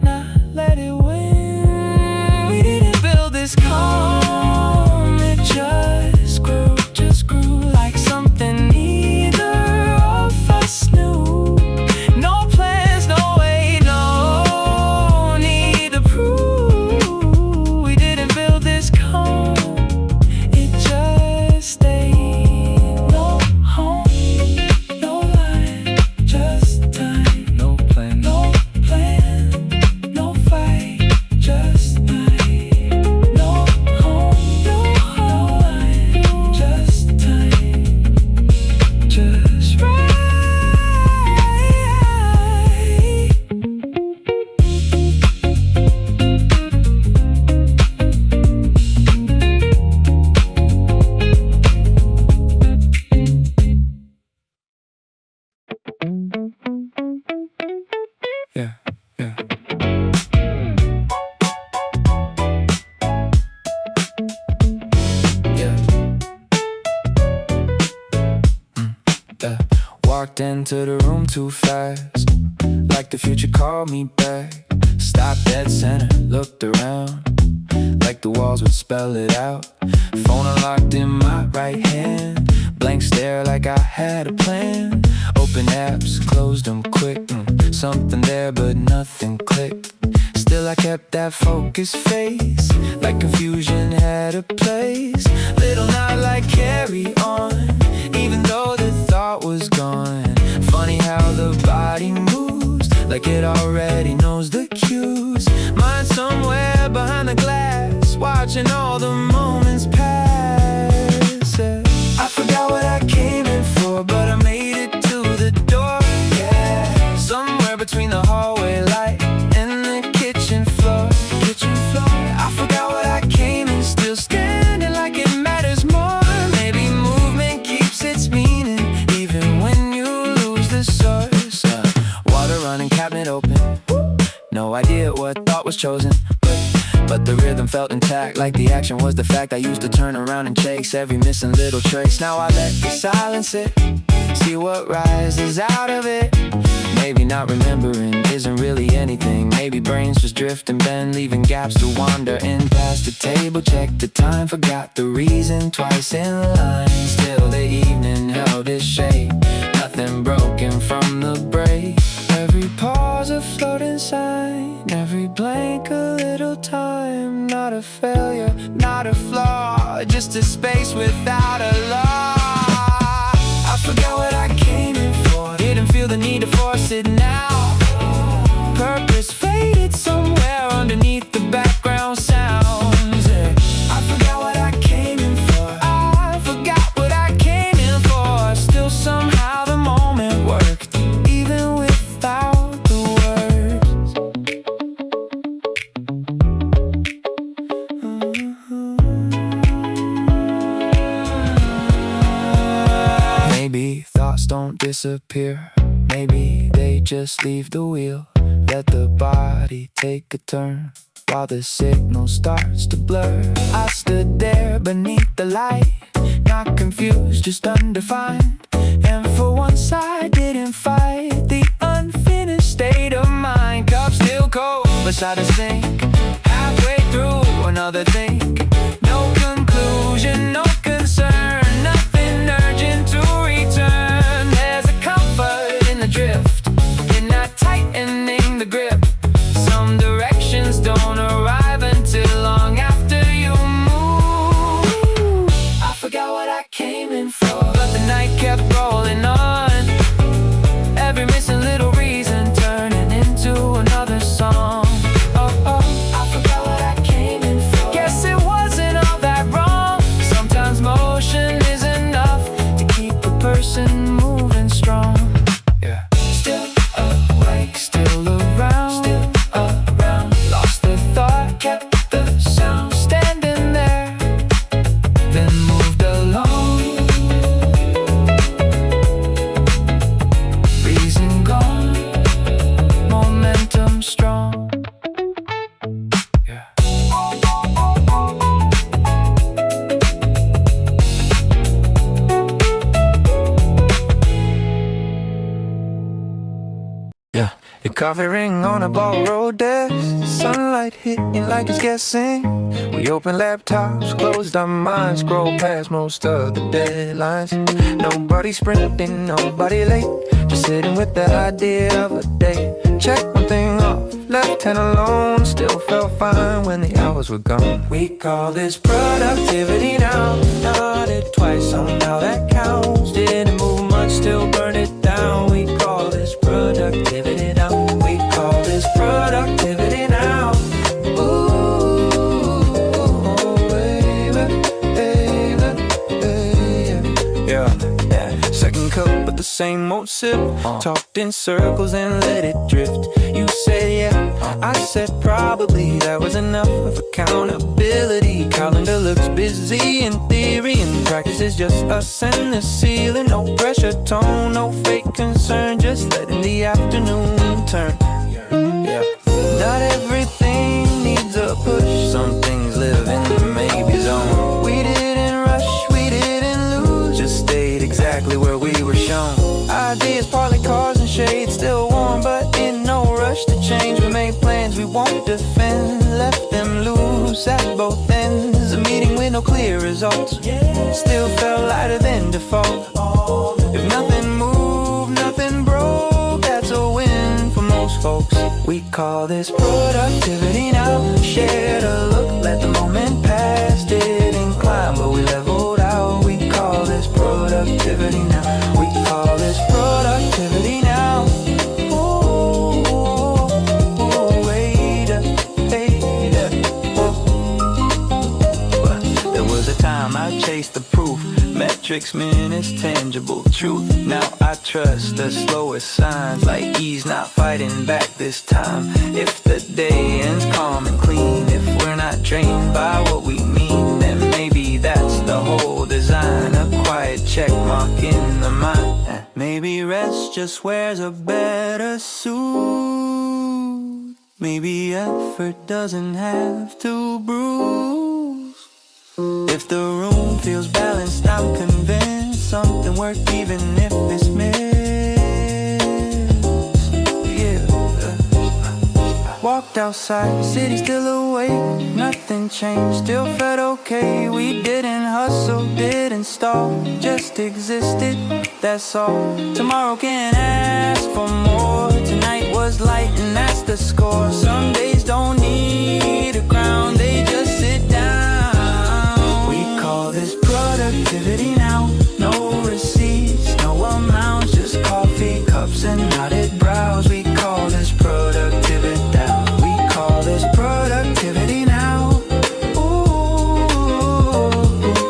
not let it win. We didn't build this calm, it just grew like something neither of us knew. No plans, no way, no need to prove. We didn't build this calm, it just stayed. No home, no line, just time. No plan, no Walked into the room too fast, like the future called me back. Stopped dead center, looked around, like the walls would spell it out. Phone unlocked in my right hand, blank stare like I had a plan. Open apps, closed them quick, something there but nothing clicked. Still I kept that focused face, like confusion had a place. Little not like carry on, even though the thought was gone. Funny how the body moves, like it already knows the cues. Mind somewhere behind the glass, watching all the moments pass. I forgot what I came in for, but I made it to the door, yeah. Somewhere between the hallway light and the kitchen floor. I forgot what I came in, still standing like it matters more. Maybe movement keeps its meaning, even when you lose the source. Water running, cabinet open, no idea what thought was chosen, but the rhythm felt intact, like the action was the fact. I used to turn around and chase every missing little trace. Now I let the silence it, see what rises out of it. Maybe not remembering isn't really anything. Maybe brains just drift and bend, leaving gaps to wander in. Past the table, checked the time, forgot the reason, twice in line. Still the evening held its shape, nothing broken from the break. Every pause a floating sign, every blank a little time. Not a failure, not a flaw, just a space without a law. I forgot what I came in for, didn't feel the need to force it now. Purpose faded somewhere underneath the background sounds. I forgot what I came in for, I forgot what I came in for. Still somehow the moment worked, even without the words. Maybe thoughts don't disappear, maybe they just leave the wheel. Let the body take a turn while the signal starts to blur. I stood there beneath the light, not confused, just undefined. And for once I didn't fight the unfinished state of mind. Cup still cold beside a sink, halfway through another think. No conclusion, no concern, nothing urgent to return. There's a comfort in the drift, in not tightening the grip. Some directions don't arrive until long after you move. I forgot what I came in for, but the night kept rolling on. Every missing little reason turning into another song. I forgot what I came in for. Guess it wasn't all that wrong. Sometimes motion is enough to keep a person moving strong. Yeah. Still awake, still around, lost the thought, kept the sound. Standing there, then moved along. Reason gone, momentum strong. Yeah. Yeah. Your coffee ring on a borrowed desk, sunlight hitting like it's guessing. We open laptops, closed our minds, scroll past most of the deadlines. Nobody sprinting, nobody late, just sitting with the idea of a day. Check one thing off, left hand alone, still felt fine when the hours were gone. We call this productivity now, nodded twice on how that counts. Didn't move much, still burned it down. We call this productivity now. We call this productivity now. Ooh, baby, yeah. Second cup, but the same old sip. Talked in circles and let it drift. You said yeah, I said probably. That was enough of accountability. Calendar looks busy in theory, and practice is just us and the ceiling. No pressure tone, no fake concern, just letting the afternoon turn. Yeah. Not everything needs a push, some things live in the maybe zone. We didn't rush, we didn't lose, just stayed exactly where we were shown. Ideas change, we made plans we won't defend. Left them loose at both ends. A meeting with no clear results. Still felt lighter than default. If nothing moved, nothing broke. That's a win for most folks. We call this productivity now. Shared a look, let the moment pass. Didn't climb, but we leveled out. We call this productivity now. We call this productivity now. I chased the proof, metrics, minutes, tangible truth. Now I trust the slowest signs, like ease not fighting back this time. If the day ends calm and clean, if we're not drained by what we mean, then maybe that's the whole design. A quiet check mark in the mind. Maybe rest just wears a better suit. Maybe effort doesn't have to bruise. If the room feels balanced, I'm convinced something worked even if it's missed. Yeah. Walked outside, city still awake. Nothing changed, still felt okay. We didn't hustle, didn't stall, just existed, that's all. Tomorrow can't ask for more. Tonight was light and that's the score. Some days don't need a crown, they just sit down. This productivity now. No receipts, no amounts, just coffee cups and knotted brows. We call this productivity now. We call this productivity now. Ooh,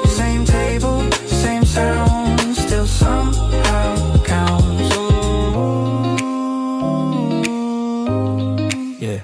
same table, same sound, still somehow counts. Ooh, yeah.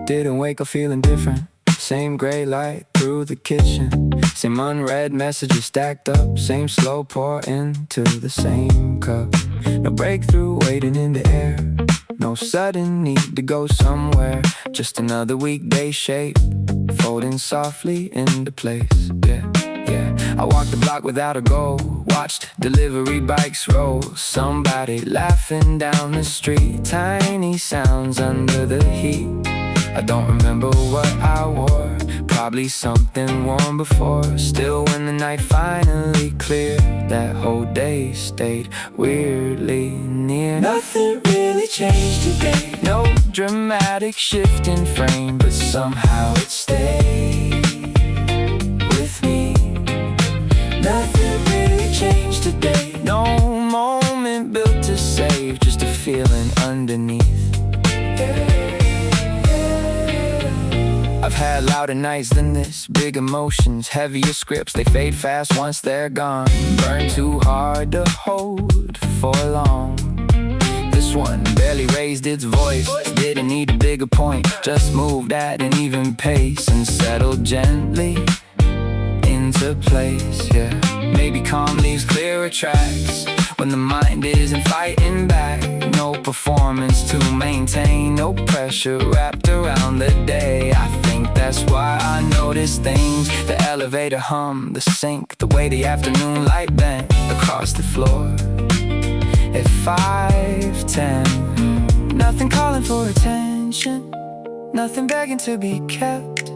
Didn't wake up feeling different. Same gray light through the kitchen. Same unread messages stacked up. Same slow pour into the same cup. No breakthrough waiting in the air. No sudden need to go somewhere. Just another weekday shape, folding softly into place. Yeah. I walked the block without a goal. Watched delivery bikes roll. Somebody laughing down the street. Tiny sounds under the heat. I don't remember what I wore. Probably something worn before. Still when the night finally cleared, that whole day stayed weirdly near. Nothing really changed today. No dramatic shift in frame, but somehow it stayed with me. Nothing really changed today. No moment built to save, just a feeling underneath. I've had louder nights than this, big emotions, heavier scripts. They fade fast once they're gone. Burn too hard to hold for long. This one barely raised its voice, didn't need a bigger point. Just moved at an even pace and settled gently into place, yeah. Maybe calm leaves clearer tracks when the mind isn't fighting back. No performance to maintain, no pressure wrapped around the day. I think that's why I notice things. The elevator hum, the sink, the way the afternoon light bent across the floor at 5:10. Nothing calling for attention, nothing begging to be kept.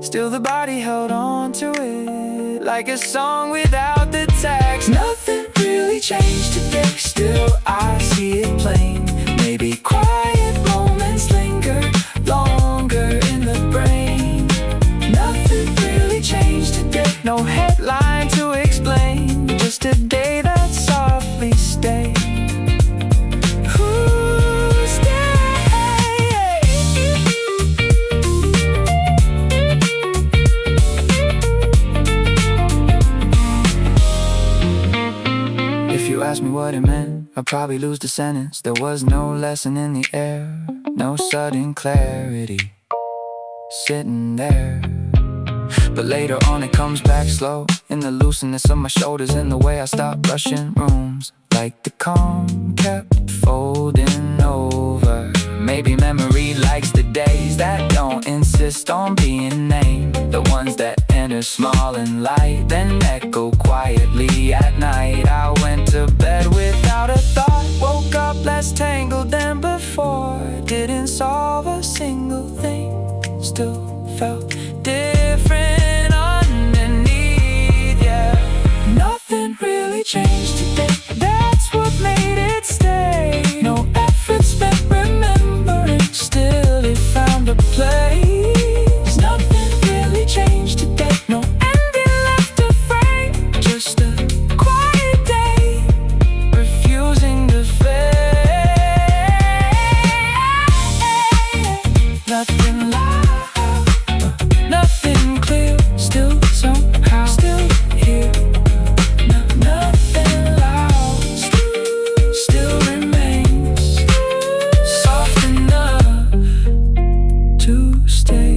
Still the body held on to it like a song without the text. Nothing really changed today, still I see it plain. Maybe quiet moments linger longer in the brain. Nothing really changed today, no headline to explain. Just a day that softly stayed. Ask me what it meant, I'd probably lose the sentence. There was no lesson in the air, no sudden clarity sitting there. but later on it comes back slow. In the looseness of my shoulders and the way I stop rushing rooms. Like the calm kept folding over. Maybe memory likes the days that don't insist on being named. The ones that enter small and light, then echo quietly at night. I went to bed without a thought, woke up less tangled than before. Didn't solve a single thing, still felt different underneath, yeah. Nothing really changed today, that's what made it stay. No effort spent remembering, still it found a place. Nothing really changed today, no ending left to frame. Just a quiet day, refusing to fade. Nothing loud, nothing clear, still somehow, still here. Nothing loud, still remains soft enough to stay.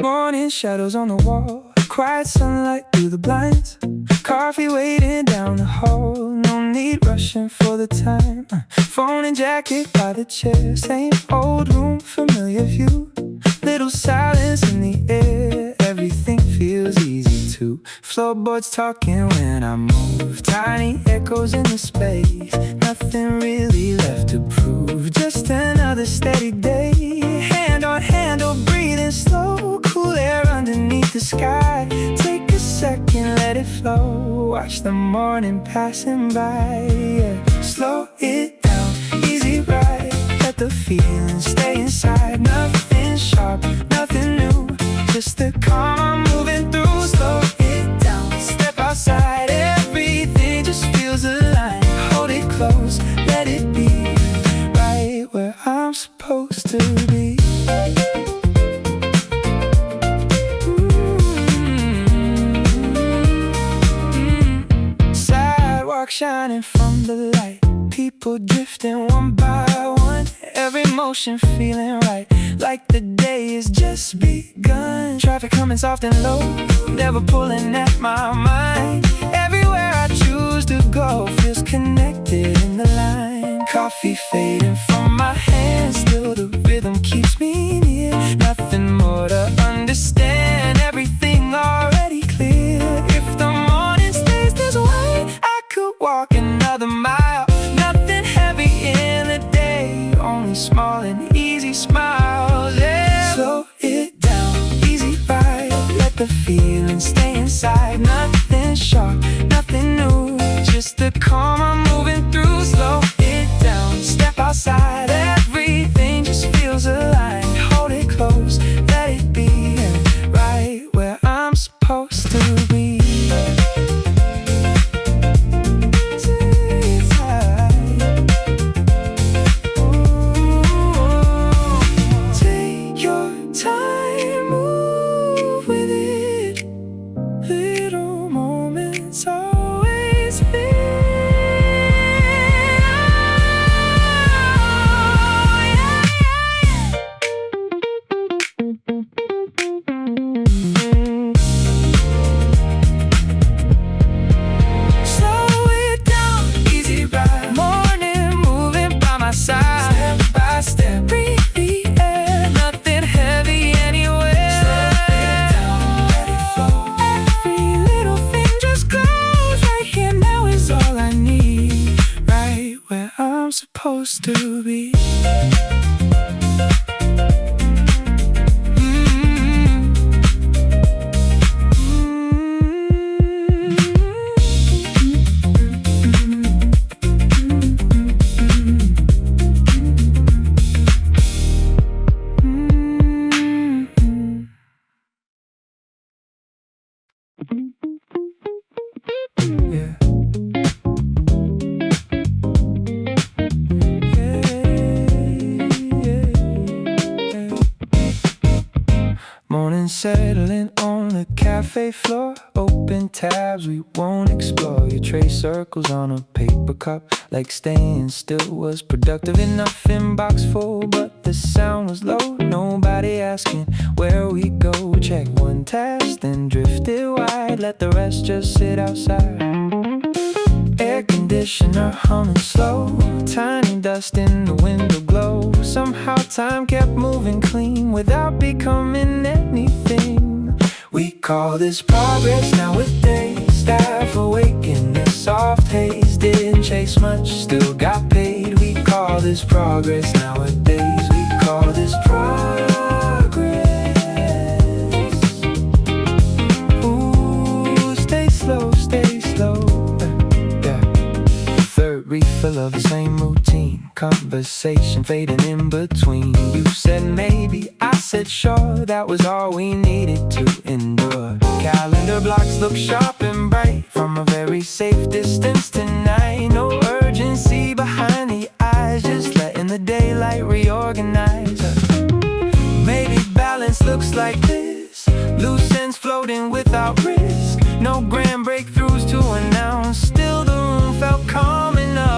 Morning shadows on the wall, quiet sunlight through the blinds. Coffee waiting down the hall, no need rushing for the time. Phone and jacket by the chair, same old room, familiar view. Little silence in the air, everything feels easy too. Floorboards talking when I move, tiny echoes in the space. Nothing really left to prove, just another steady day. Hand on handle, breathing slow, cool air underneath the sky. Take a second, let it flow, watch the morning passing by, yeah. Slow it down, easy ride, let the feeling stay inside. Nothing sharp, nothing new, just the calm I'm moving through. Slow it down, step outside, everything just feels aligned. Hold it close, let it be right where I'm supposed to be. Sidewalk shining from the light, people drifting one by one. Every motion feeling right, like the day is just begun. Traffic coming soft and low, never pulling at my mind. Everywhere I choose to go feels connected in the line. Coffee fading from my hands, still the rhythm keeps me near. Nothing more to understand, everything already clear. If the morning stays this way, I could walk another mile. Nothing heavy in the day, only small and easy smiles, yeah. Slow it down, easy ride, let the feeling stay inside. Nothing sharp, nothing new, just the calm I'm moving through. Slow it down, step outside, everything just feels aligned. Hold it close, let it be right where I'm supposed to be. Supposed to be. Yeah. Yeah. Morning settling on the cafe floor. Open tabs we won't explore. You trace circles on a paper cup, like staying still was productive enough. Inbox full, but the sound was low. Nobody asking where we go. Check one task, then drifted wide. Let the rest just sit outside. Air conditioner humming slow. Tiny dust in the window glow. Somehow time kept moving clean without becoming anything. We call this progress nowadays. Staff awake in the soft haze. Didn't chase much, still got paid. We call this progress nowadays. We call this progress. Ooh, stay slow, stay slow. Refill of the same routine. Conversation fading in between. You said maybe, I said sure. That was all we needed to endure. Calendar blocks look sharp and bright from a very safe distance tonight. No urgency behind the eyes, just letting the daylight reorganize. Maybe balance looks like this. Loose ends floating without risk. No grand breakthroughs to announce. Still the room felt calm enough.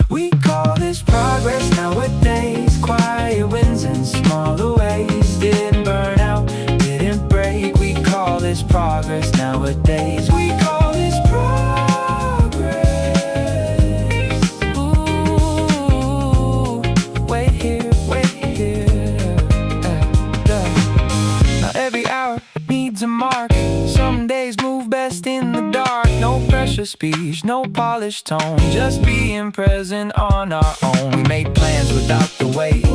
We call this progress nowadays. Quiet wins in smaller ways. Didn't burn out, didn't break. We call this progress nowadays. We call this progress. Ooh, wait here, wait here. Now every hour needs a mark. Some days move best in the dark. No pressure speech, no polished tone. Just being present on our own. We made plans without the weight.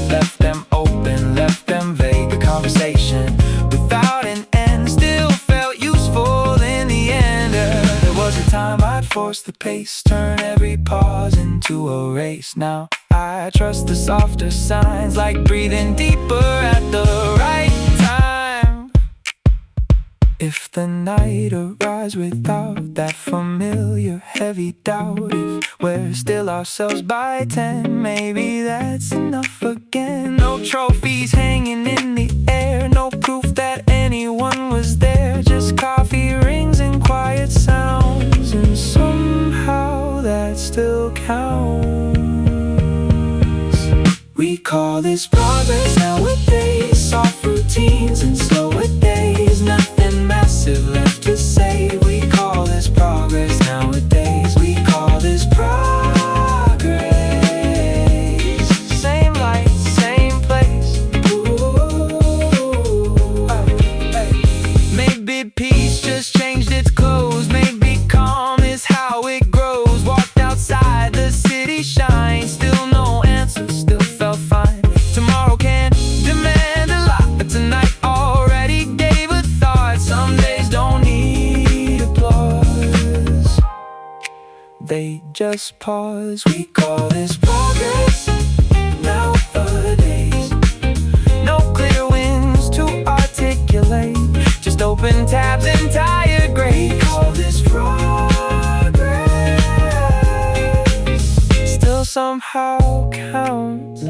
Left them open, left them vague. The conversation without an end still felt useful in the end. There was a time I'd force the pace, turn every pause into a race. Now I trust the softer signs, like breathing deeper at the right time. If the night arrives without that familiar heavy doubt, if we're still ourselves by 10, maybe that's enough again. No trophies hanging in the air, no proof that anyone was there. Just coffee rings and quiet sounds, and somehow that still counts. We call this progress nowadays. Soft routines and slower days. Nothing massive left to say. We call this progress nowadays. We call this progress. Same light, same place. Ooh, hey. Maybe peace just changed its clothes. Maybe calm is how it grows. Walked outside, the city shines. Still no answer, still felt fine. Tomorrow can't demand a lot, but tonight already gave a thought. Some days don't need applause, they just pause. We call this progress nowadays. No clear wins to articulate, just open tabs and tired grades. Call this progress, still somehow counts.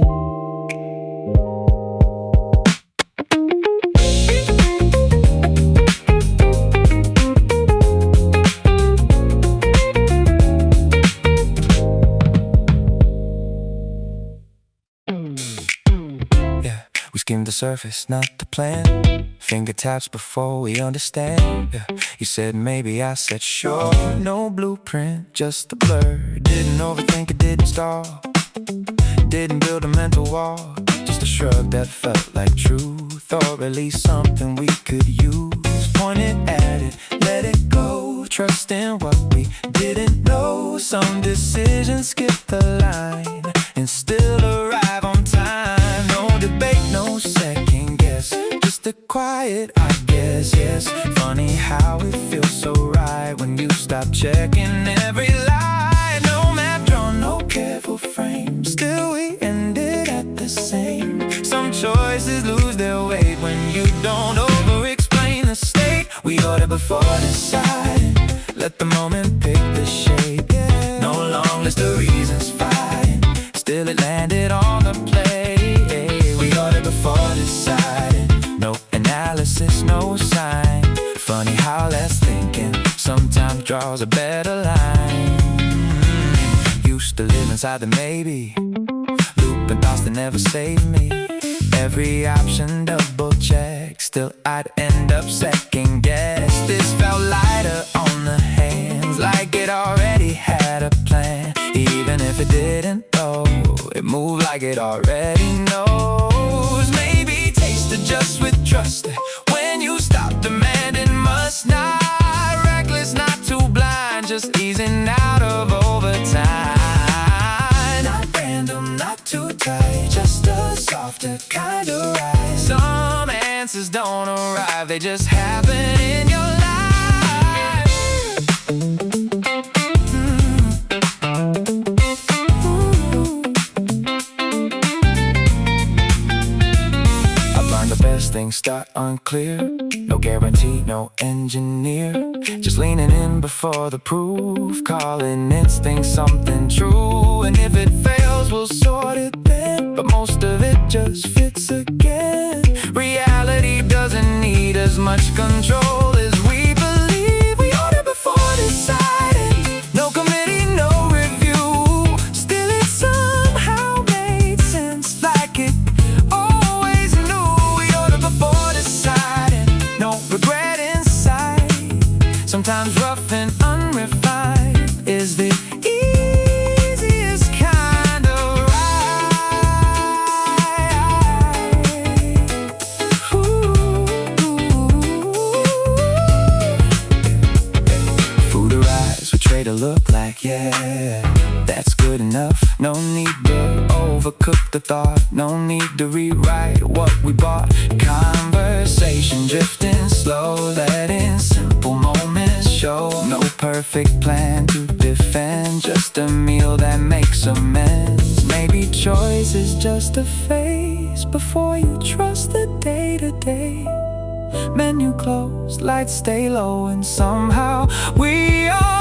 We skim the surface, not the plan. Finger taps before we understand. You said maybe, I said sure. No blueprint, just a blur. Didn't overthink it, didn't stall. Didn't build a mental wall. Just a shrug that felt like truth, or at least something we could use. Point it at it, let it go. Trust in what we didn't know. Some decisions skip the line and still arrive on time. No debate, no second guess, just a quiet I guess. Yes, funny how it feels so right when you stop checking every lie. No map drawn, no careful frame, still we ended at the same. Some choices lose their weight when you don't over-explain the state. We order before deciding, let the moment pick the shape. No long list of reasons fighting, still it landed on the plate. We ordered before deciding, emphasis, no sign. Funny how less thinking sometimes draws a better line. Used to live inside the maybe, looping thoughts that never saved me. Every option double check, still I'd end up second guess. This felt lighter on the hands, like it already had a plan. Even if it didn't though, it moved like it already knows. Maybe tasted just with trust, when you stop demanding must not. Reckless, not too blind, just easing out of overtime. Not random, not too tight, just a softer kind of ride. Some answers don't arrive, they just happen in your life. I've learned the best things start unclear. No guarantee, no engineer, just leaning in before the proof, calling instinct something true. And if it fails, we'll sort it then, but most of it just fits again. Reality doesn't need as much control as we believe. We order before deciding, no committee, no review. Still it somehow made sense, like it always knew. We order before deciding, no regret inside. Sometimes rough and unrefined is the easiest kind of ride. Food arrives, we trade a look like, yeah, that's good enough. No need to overcook the thought, no need to rewrite what we bought. Conversation drifting slow, letting simple moments show. No perfect plan to defend, just a meal that makes amends. Maybe choice is just a phase before you trust the day-to-day. Menu closed, lights stay low, and somehow we are